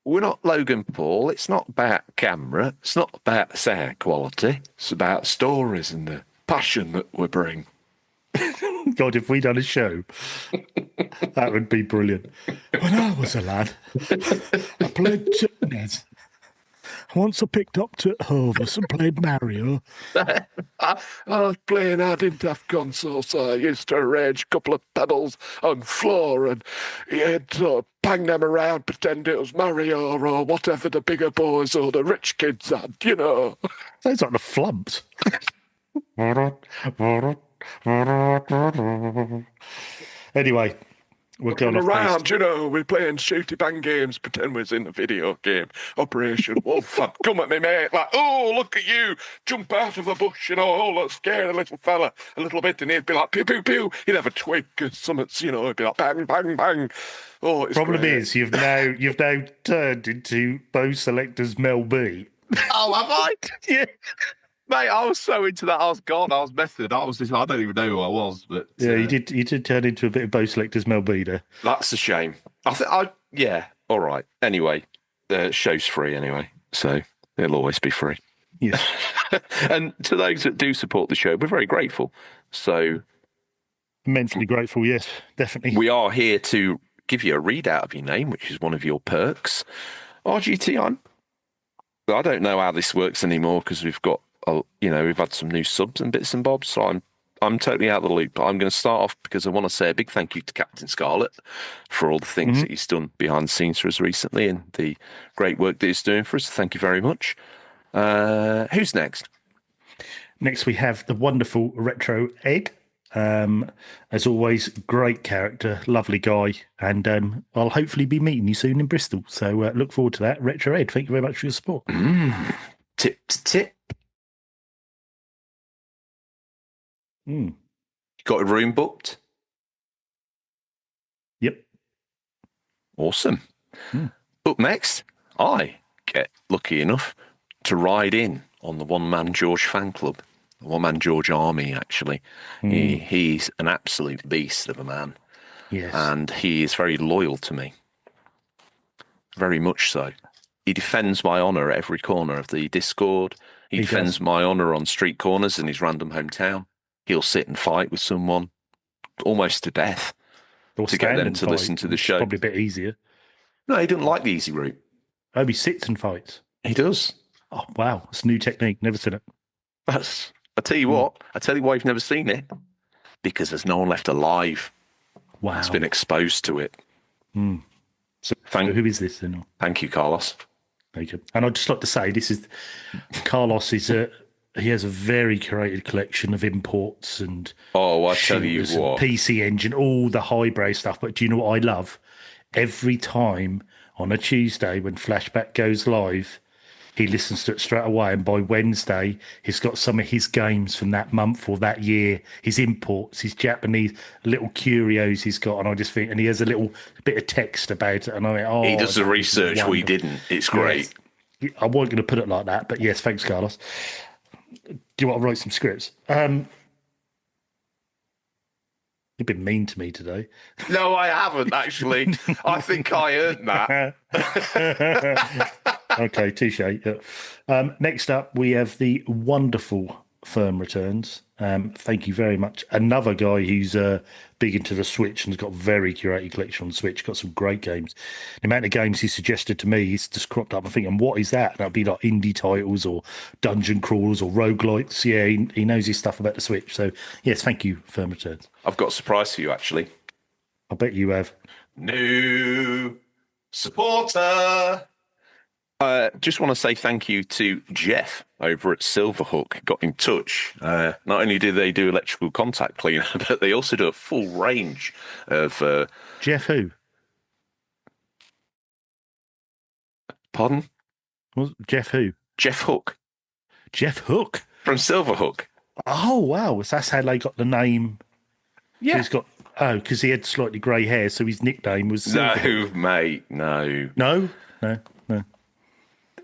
We're not Logan Paul. It's not about camera. It's not about sound quality. It's about stories and the passion that we bring. God, if we done a show, that would be brilliant. When I was a lad, I played tennis. Once I picked up to Hovis and played Mario. I was playing, I didn't have consoles, so I used to arrange a couple of pedals on floor and you'd bang them around, pretend it was Mario or whatever the bigger boys or the rich kids had, Sounds like the Flumps. Anyway, we're going around, we're playing shooty bang games, pretend we're in a video game. Operation Wolf, come at me, mate. Like, oh, look at you, jump out of a bush, oh, let's scare the little fella a little bit, and he'd be like, pew, pew, pew. He'd have a twig or something, it'd be like, bang, bang, bang. Oh, it's Problem great. is, you've now turned into Bo Selector's Mel B. Oh, have I? Yeah. Mate, I was so into that. I was gone. I was method. I don't even know who I was. But yeah, you did turn into a bit of Bo Selector's Mel B there. That's a shame. Yeah. All right. Anyway, the show's free anyway, so it'll always be free. Yeah. And to those that do support the show, we're very grateful. So immensely grateful. Yes, definitely. We are here to give you a readout of your name, which is one of your perks. RGT, I don't know how this works anymore because we've got. We've had some new subs and bits and bobs, so I'm totally out of the loop. But I'm going to start off because I want to say a big thank you to Captain Scarlet for all the things that he's done behind the scenes for us recently and the great work that he's doing for us. Thank you very much. Who's next? Next, we have the wonderful Retro Ed. As always, great character, lovely guy, and I'll hopefully be meeting you soon in Bristol. So look forward to that. Retro Ed, thank you very much for your support. Tip to tip. Got a room booked? Yep. Awesome. Up next, I get lucky enough to ride in on the One Man George fan club, the One Man George army, actually. He's an absolute beast of a man. Yes. And he is very loyal to me. Very much so. He defends my honour at every corner of the Discord. He defends my honour on street corners in his random hometown. He'll sit and fight with someone almost to death to get them to listen to the show. Probably a bit easier. No, he doesn't like the easy route. Oh, he sits and fights. He does. Oh, wow. It's a new technique. Never seen it. I tell you what, I tell you why you've never seen it. Because there's no one left alive. Wow. That's been exposed to it. So who is this then? Thank you, Carlos. Thank you. And I'd just like to say, Carlos he has a very curated collection of imports and I tell you what, PC Engine, all the highbrow stuff. But do you know what I love? Every time on a Tuesday when Flashback goes live, he listens to it straight away, and by Wednesday, he's got some of his games from that month or that year, his imports, his Japanese little curios he's got, and I just think, and he has a little bit of text about it, and I went, oh, He does the that is research we wonderful. didn't. It's great. Yes. I wasn't going to put it like that, but yes, thanks, Carlos. Do you want to write some scripts? You've been mean to me today. No, I haven't, actually. I think I earned that. Okay, touche. Yeah. Next up, we have the wonderful Firm Returns. Thank you very much. Another guy who's big into the Switch and has got a very curated collection on the Switch. Got some great games. The amount of games he suggested to me, he's just cropped up. I'm thinking, what is that? And that'd be like indie titles or dungeon crawlers or roguelites. Yeah, he knows his stuff about the Switch. So, yes, thank you, Firm Returns. I've got a surprise for you, actually. I bet you have. New supporter. Just want to say thank you to Jeff over at Silverhook. Got in touch. Not only do they do electrical contact cleaner, but they also do a full range of. Jeff who? Pardon? Jeff who? Jeff Hook Jeff Hook from Silverhook. Oh wow! So that's how they got the name. Yeah. He's got because he had slightly grey hair, so his nickname was Silverhook. No, mate, no. No.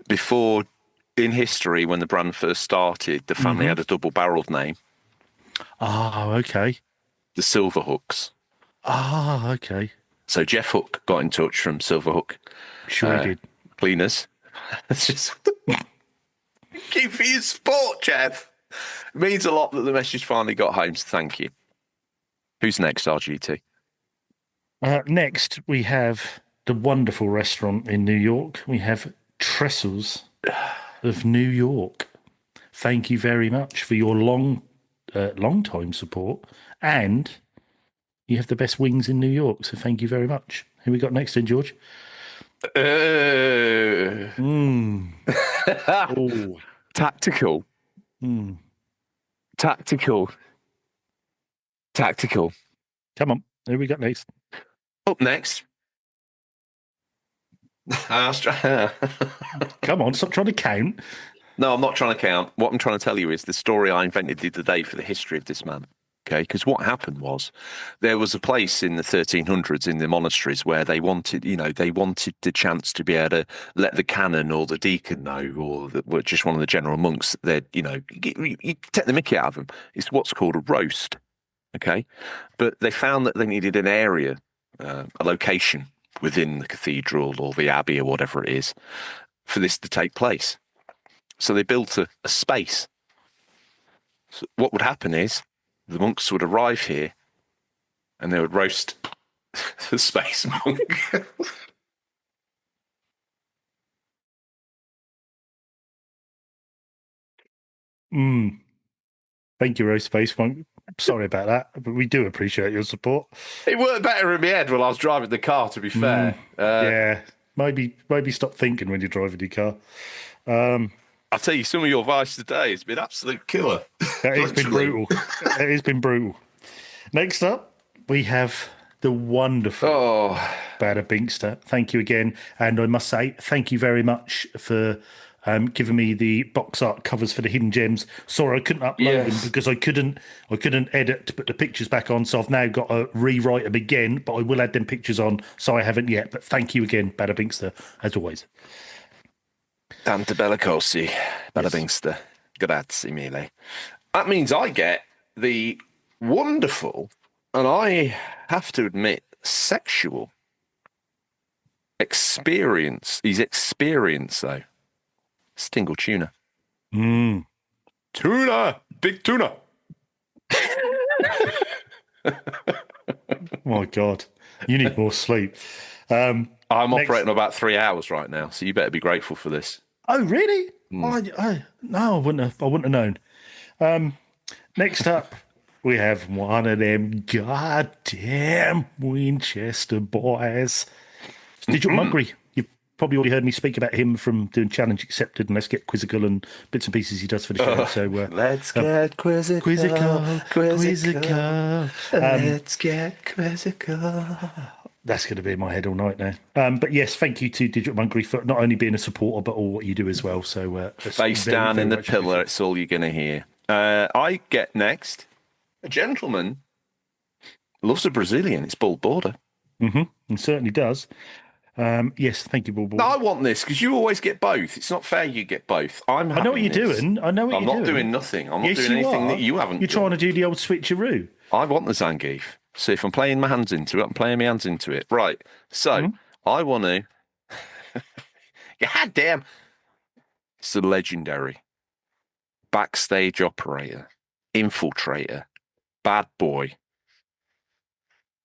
Before, in history, when the brand first started, the family had a double-barreled name, Oh, okay. the Silverhooks. Ah, okay. So Jeff Hook got in touch from Silverhook Sure he did. Cleaners. It's just thank you for your support, Jeff. It means a lot that the message finally got home, so thank you. Who's next, RGT? Next, we have the wonderful restaurant in New York. We have Trestles of New York. Thank you very much for your long time support, and you have the best wings in New York. So thank you very much. Who we got next, then, George? Oh, Tactical. Tactical. come on. Who we got next? Up next. Come on, stop trying to count. No, I'm not trying to count. What I'm trying to tell you is the story I invented the other day for the history of this man. Okay, because what happened was there was a place in the 1300s in the monasteries where they wanted the chance to be able to let the canon or the deacon know, or just one of the general monks that, you take the mickey out of them. It's what's called a roast. Okay, but they found that they needed an area, a location within the cathedral or the abbey or whatever it is for this to take place. So they built a space. So what would happen is the monks would arrive here and they would roast the space monk. Thank you, Roast Space Monk. Sorry about that, but we do appreciate your support. It worked better in my head while I was driving the car, to be fair. Yeah, maybe stop thinking when you're driving your car. I'll tell you, some of your advice today has been absolute killer. It has been brutal. It has been brutal. Next up, we have the wonderful Bada Binkster. Thank you again. And I must say, thank you very much for giving me the box art covers for the hidden gems. Sorry, I couldn't upload them because I couldn't edit to put the pictures back on. So I've now got to rewrite them again, but I will add them pictures on. So I haven't yet. But thank you again, Bada Binkster, as always. Tante Bellicosi, Bada Binkster. Grazie mille. That means I get the wonderful, and I have to admit, sexual experience. He's experienced, though. Stingle tuna. Tuna! Big tuna! My God. You need more sleep. I'm operating about 3 hours right now, so you better be grateful for this. Oh, really? No, I wouldn't have known. Next up, we have one of them goddamn Winchester boys. Digital Monkery. You've probably already heard me speak about him from doing Challenge Accepted and Let's Get Quizzical and bits and pieces he does for the show. So let's get quizzical. Quizzical. Let's get quizzical. That's going to be in my head all night now. But yes, thank you to Digital Monkery for not only being a supporter, but all what you do as well. So face down in the pillar, it's all you're going to hear. I get next a gentleman loves a Brazilian. It's Bull Border. It certainly does. Yes, thank you, Bull Border. No, I want this because you always get both. It's not fair you get both. I know what you're doing. I'm not doing nothing. I'm not doing anything that you haven't You're trying to do the old switcheroo. I want the Zangief. So if I'm playing my hands into it, I'm playing my hands into it. Right. So I want to. God damn. It's the legendary backstage operator, infiltrator, bad boy.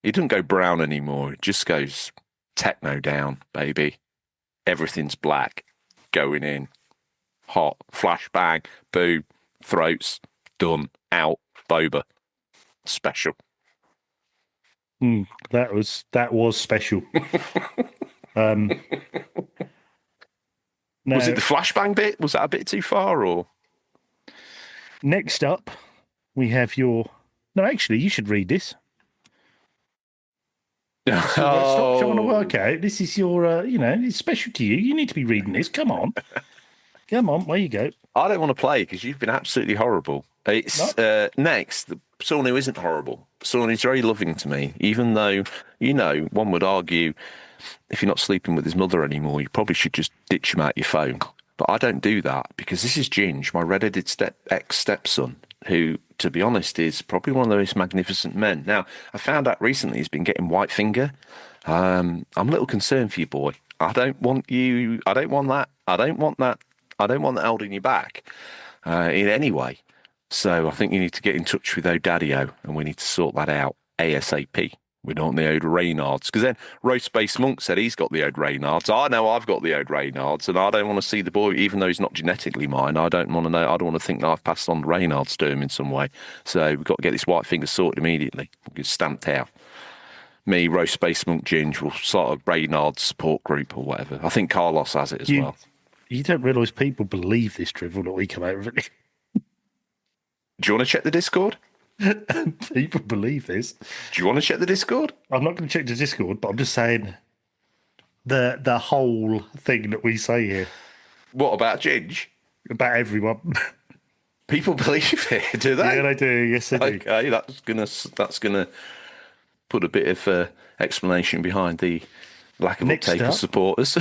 He doesn't go brown anymore. It just goes techno down, baby. Everything's black. Going in. Hot. Flashbang. Boom. Throats. Done. Out. Boba. Special. That was special. Now, was it the flashbang bit? Was that a bit too far, or? Next up, we have your. No, actually, you should read this. Stop trying to work out. This is your, it's special to you. You need to be reading this. Come on. Where you go. I don't want to play because you've been absolutely horrible. It's next, someone who isn't horrible, someone who's very loving to me, even though, one would argue if you're not sleeping with his mother anymore, you probably should just ditch him out your phone. But I don't do that because this is Ginge, my redheaded ex-stepson, who, to be honest, is probably one of the most magnificent men. Now, I found out recently he's been getting white finger. I'm a little concerned for you, boy. I don't want that. I don't want that holding you back in any way. So I think you need to get in touch with O'Daddy-O and we need to sort that out ASAP. We don't want the Ode Reynards. Because then Roast Base Monk said he's got the Ode Reynards. I know I've got the Ode Reynards, and I don't want to see the boy, even though he's not genetically mine. I don't want to think that I've passed on the Reynards to him in some way. So we've got to get this white finger sorted immediately. We'll get stamped out. Me, Roast Base Monk, Ginge will sort of Reynards support group or whatever. I think Carlos has it as well. You don't realise people believe this, drivel, that we come out with it. Do you want to check the Discord? People believe this. Do you want to check the Discord? I'm not going to check the Discord, but I'm just saying the whole thing that we say here. What about Ginge? About everyone. People believe it, do they? Yeah, they do. Yes, they do. Okay, that's gonna put a bit of explanation behind the lack of uptake of supporters.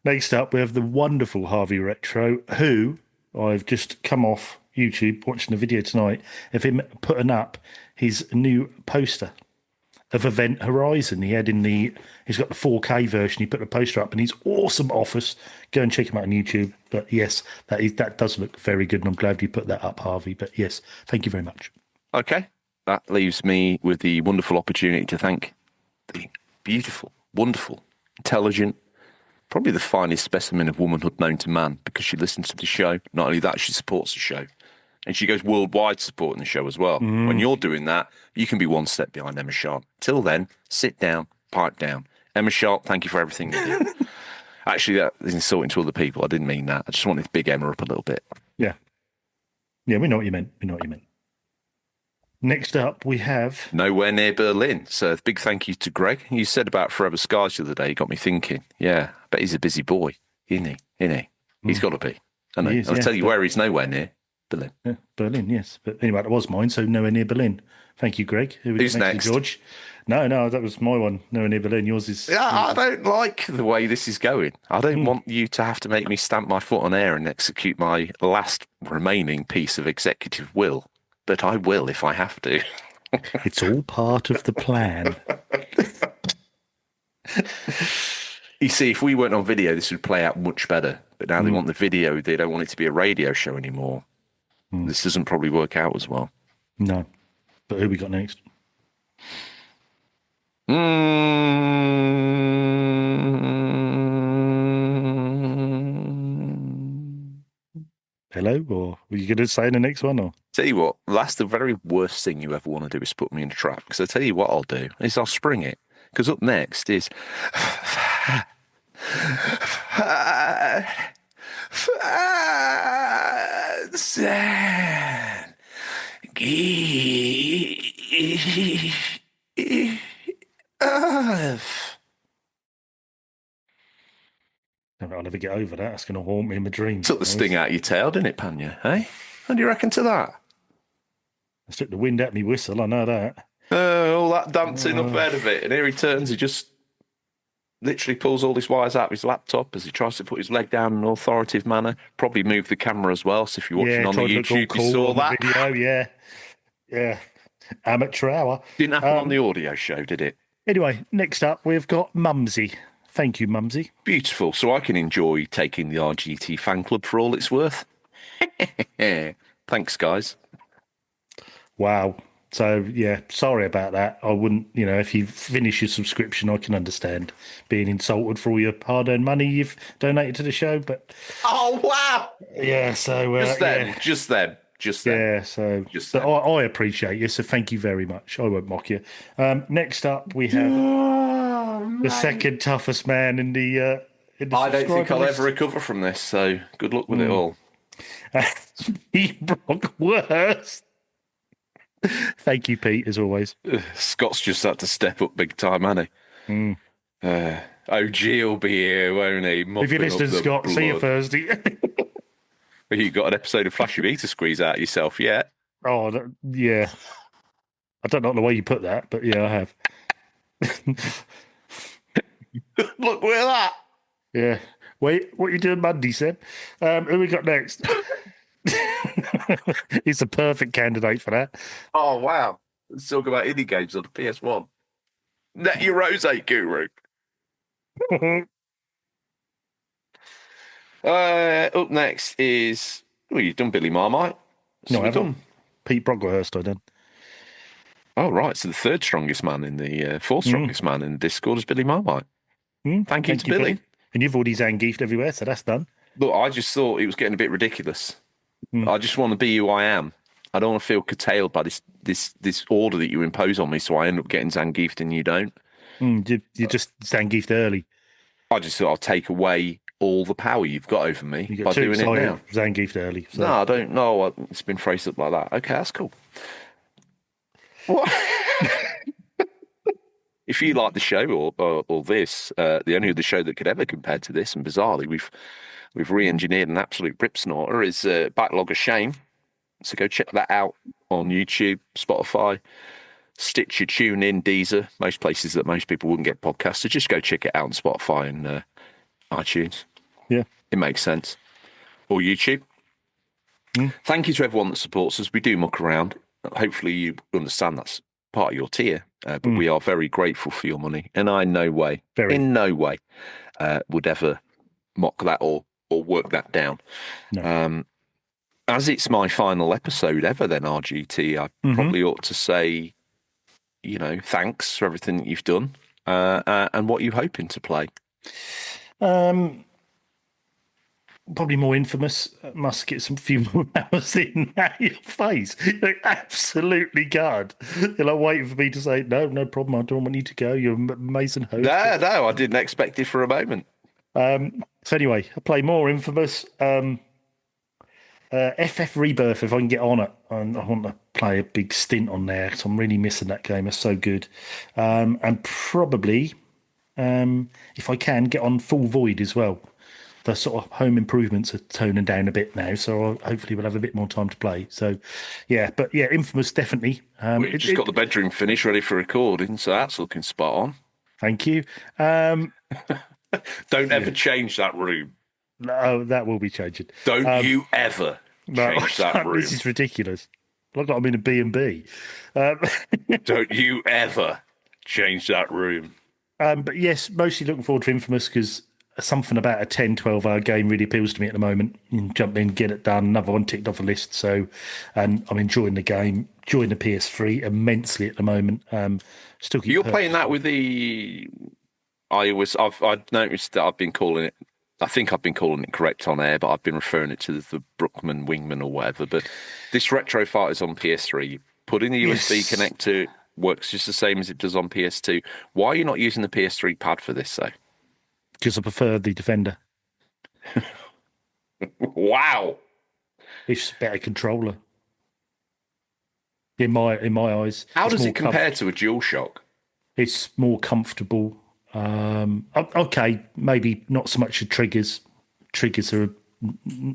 Next up, we have the wonderful Harvey Retro, who I've just come off YouTube watching the video tonight of him putting up his new poster of Event Horizon. He's got the 4K version. He put the poster up and he's awesome office. Go and check him out on YouTube. But yes, that does look very good, and I'm glad you put that up, Harvey. But yes, thank you very much. Okay. That leaves me with the wonderful opportunity to thank the beautiful, wonderful, intelligent, probably the finest specimen of womanhood known to man, because she listens to the show. Not only that, she supports the show. And she goes worldwide supporting the show as well. When you're doing that, you can be one step behind Emma Sharp. Till then, sit down, pipe down. Emma Sharp, thank you for everything you do. Actually, that is insulting to other people. I didn't mean that. I just wanted to big Emma up a little bit. Yeah. Yeah, we know what you meant. Next up, we have... Nowhere Near Berlin. So a big thank you to Greg. You said about Forever Skies the other day. Got me thinking. Yeah, I bet he's a busy boy, isn't he? He's got to be. I'll tell you where he's nowhere near. Berlin. Yeah, Berlin, yes. But anyway, that was mine, so Nowhere Near Berlin. Thank you, Greg. Who's next? George. No, that was my one. Nowhere Near Berlin. Yours is... Yeah, I don't like the way this is going. I don't want you to have to make me stamp my foot on air and execute my last remaining piece of executive will. But I will if I have to. It's all part of the plan. You see, if we weren't on video, this would play out much better. But now they want the video. They don't want it to be a radio show anymore. This doesn't probably work out as well. No. But who we got next? Hello? Or were you going to say the next one? Or? Tell you what, that's the very worst thing you ever want to do is put me in a trap. Because I tell you what I'll do is I'll spring it. Because up next is... never get over that. That's going to haunt me in my dreams. Took the sting out of your tail, didn't it, Panya? Hey, what do you reckon to that? I took the wind out of me whistle. I know that. All that dancing up out of it, and here he turns. He just literally pulls all his wires out of his laptop as he tries to put his leg down in an authoritative manner. Probably move the camera as well. So if you're watching on the YouTube, you saw that video. Yeah. Amateur hour. Didn't happen on the audio show, did it? Anyway, next up we've got Mumsy. Thank you, Mumsy. Beautiful. So I can enjoy taking the RGT fan club for all it's worth. Thanks, guys. Wow. So, yeah, sorry about that. I wouldn't, if you finish your subscription, I can understand being insulted for all your hard-earned money you've donated to the show. But oh, wow. Yeah, so... Just them. Yeah, so I appreciate you, so thank you very much. I won't mock you. Next up, we have the second toughest man in the I don't think I'll ever recover from this, so good luck with it all. Worst. Thank you, Pete, as always. Scott's just had to step up big time, hasn't he? OG will be here, won't he? If you listen, Scott, see you Thursday. You got an episode of Flash V to squeeze out of yourself yet? Oh, yeah. I don't know the way you put that, but yeah, I have. Look, where that? Yeah. Wait, what are you doing Monday, Seb? Who we got next? He's a perfect candidate for that. Oh, wow. Let's talk about indie games on the PS1. Net your rose, Guru. Up next is... Well, you've done Billy Marmite. No, I haven't. Pete Brocklehurst, I done. Oh, right. So the third strongest man in the... fourth strongest man in the Discord is Billy Marmite. Thank you to Billy. And you've already Zangiefed everywhere, so that's done. Look, I just thought it was getting a bit ridiculous. I just want to be who I am. I don't want to feel curtailed by this order that you impose on me, so I end up getting Zangiefed and you don't. You just Zangiefed early. I just thought I'll take away all the power you've got over me you by doing it now. Zangiefed early. So. No, I don't know. It's been phrased up like that. Okay, that's cool. What? If you like the show or this, the only other show that could ever compare to this, and bizarrely, we've re-engineered an absolute rip snorter, is Backlog of Shame. So go check that out on YouTube, Spotify, Stitcher, TuneIn, Deezer, most places that most people wouldn't get podcasts. So just go check it out on Spotify and iTunes. Yeah. It makes sense. Or YouTube. Thank you to everyone that supports us. We do muck around. Hopefully you understand that's part of your tier, but we are very grateful for your money. And I in no way would ever mock that or work that down. No. As it's my final episode ever, then RGT, I probably ought to say, thanks for everything that you've done and what you're hoping to play. Probably more Infamous. Must get some few more hours in your face. You're absolutely God. You're like waiting for me to say, no problem. I don't want you to go. You're an amazing host. No, I didn't expect it for a moment. So anyway, I play more Infamous. FF Rebirth, if I can get on it. I want to play a big stint on there because I'm really missing that game. It's so good. And probably, if I can, get on Full Void as well. The sort of home improvements are toning down a bit now, so hopefully we'll have a bit more time to play. So, Infamous definitely. We've just got the bedroom finished, ready for recording, so that's looking spot on. Thank you. Don't ever change that room. No, that will be changing. Don't you ever change that room. This is ridiculous. Look like I'm in a B&B. Don't you ever change that room. But yes, mostly looking forward to Infamous because something about a 10, 12-hour game really appeals to me at the moment. You can jump in, get it done, another one ticked off a list. So, and I'm enjoying the game, enjoying the PS3 immensely at the moment. Still keep You're playing that with the iOS. I've noticed that I've been calling it, I think I've been calling it correct on air, but I've been referring it to the Brookman Wingman or whatever. But this Retro Fight is on PS3. You put in the USB connector, works just the same as it does on PS2. Why are you not using the PS3 pad for this, though? Because I prefer the Defender. Wow. It's a better controller. In my eyes. How does it compare to a DualShock? It's more comfortable. Okay, maybe not so much the triggers. triggers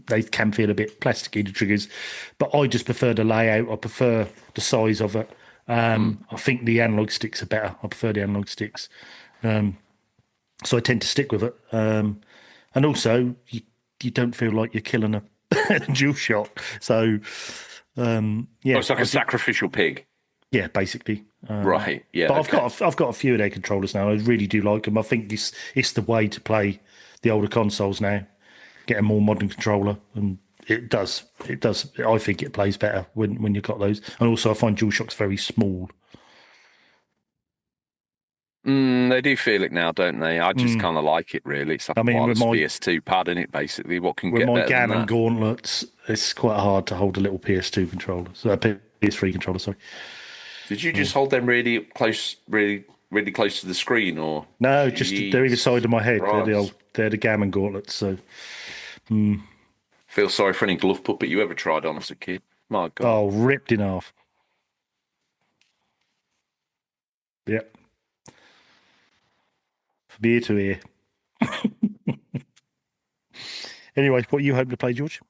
they can feel a bit plasticky, the triggers, but I just prefer the layout. I prefer the size of it. I think the analog sticks are better. I prefer the analog sticks. So I tend to stick with it. And also, you don't feel like you're killing a dual shot. So, yeah. It's like a sacrificial pig. Yeah, basically. Right. Yeah. But I've got a few of their controllers now. I really do like them. I think it's the way to play the older consoles now. Get a more modern controller, and it does. I think it plays better when you've got those. And also, I find DualShock's very small. They do feel it now, don't they? I just kind of like it, really. It's like a wireless PS2 pad, isn't it, basically? What can get better than that? With my Gammon gauntlets, it's quite hard to hold a little PS2 controller. So PS3 controller, sorry. Did you just hold them really close to the screen, or no? Just they're either side of my head. Right. They're the Gammon gauntlets. So, feel sorry for any glove puppet you ever tried on as a kid. My God! Oh, ripped in half. Yep. From ear to ear. Anyway, what are you hoping to play, George?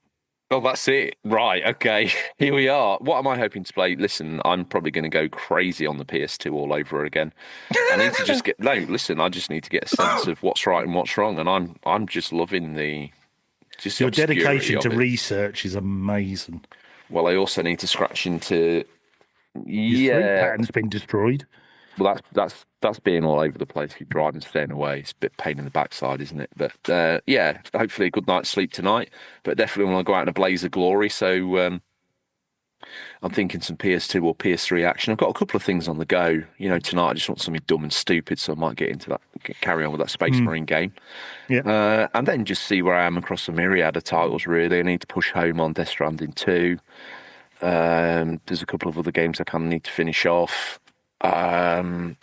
Oh, that's it. Right. Okay. Here we are. What am I hoping to play? Listen, I'm probably going to go crazy on the PS2 all over again. I need to just I just need to get a sense of what's right and what's wrong. And I'm just loving your dedication to research is amazing. Well, I also need to scratch into Your throat pattern's been destroyed. Well, that's being all over the place. If you're driving, staying away, it's a bit pain in the backside, isn't it? But yeah, hopefully a good night's sleep tonight. But definitely want to go out in a blaze of glory. So I'm thinking some PS2 or PS3 action. I've got a couple of things on the go. Tonight I just want something dumb and stupid, so I might get into that, carry on with that Space Marine game. Yeah. And then just see where I am across the myriad of titles. Really, I need to push home on Death Stranding 2. There's a couple of other games I kind of need to finish off. And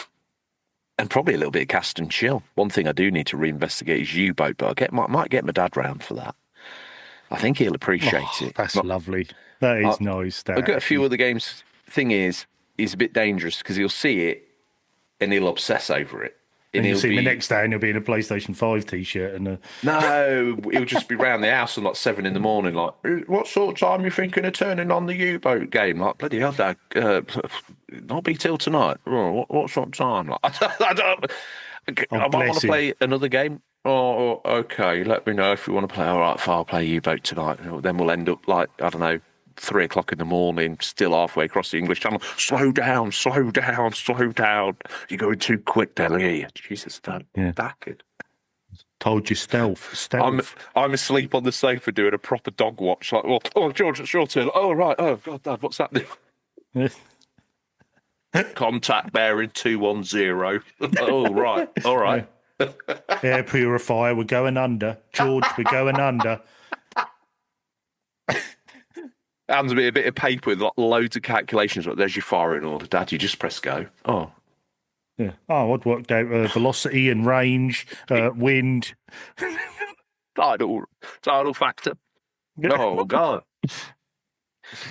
probably a little bit of cast and chill. One thing I do need to reinvestigate is U-boat, but I might get my dad round for that. I think he'll appreciate it. That's lovely. That is nice. I've got a few other games. Thing is, he's a bit dangerous because he'll see it and he'll obsess over it. And you'll see him the next day and he'll be in a PlayStation 5 t-shirt. No, he'll just be round the house at like 7 a.m, like, what sort of time are you thinking of turning on the U-boat game? Like, bloody hell, Dad, not be till tonight. Oh, what sort of time? Like, I might want to play another game. Oh, okay, let me know if you want to play. All right, I'll play U-boat tonight. Then we'll end up like, I don't know, 3 o'clock in the morning, still halfway across the English Channel. Slow down. You're going too quick, Delhi. Jesus, Dad. Yeah. Back. Told you stealth. I'm asleep on the sofa doing a proper dog watch. Like, well, oh, George, it's your turn. Oh, right. Oh, God, Dad, what's happening? Contact bearing 210. Oh, right. All right. Air purifier, we're going under. George, we're going under. Hands me a bit of paper with loads of calculations. Like, there's your firing order, Dad. You just press go. Oh. Yeah. Oh, I'd worked out velocity and range, wind. Tidal factor. Oh, God.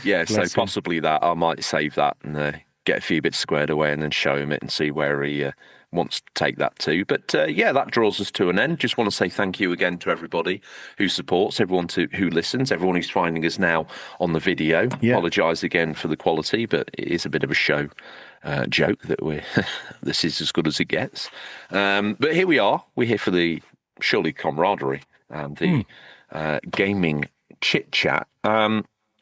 Yeah, so possibly that. I might save that and get a few bits squared away and then show him it and see where he wants to take that to. But yeah, that draws us to an end. Just want to say thank you again to everybody who supports, everyone who listens, everyone who's finding us now on the video. Yeah. Apologise again for the quality, but it is a bit of a show joke that this is as good as it gets. But here we are. We're here for the surely camaraderie and the gaming chit chat.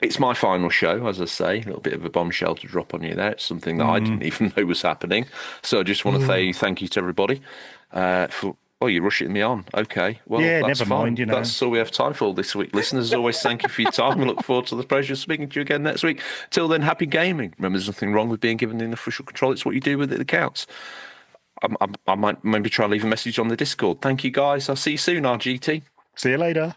It's my final show, as I say, a little bit of a bombshell to drop on you there. It's something that I didn't even know was happening. So I just want to say thank you to everybody for... Oh, you're rushing me on. Okay. Well, yeah, that's never fine. Mind, you know. That's all we have time for this week. Listeners, as always, thank you for your time. We look forward to the pleasure of speaking to you again next week. Till then, happy gaming. Remember, there's nothing wrong with being given the official control. It's what you do with it that counts. I might maybe try and leave a message on the Discord. Thank you, guys. I'll see you soon, RGT. See you later.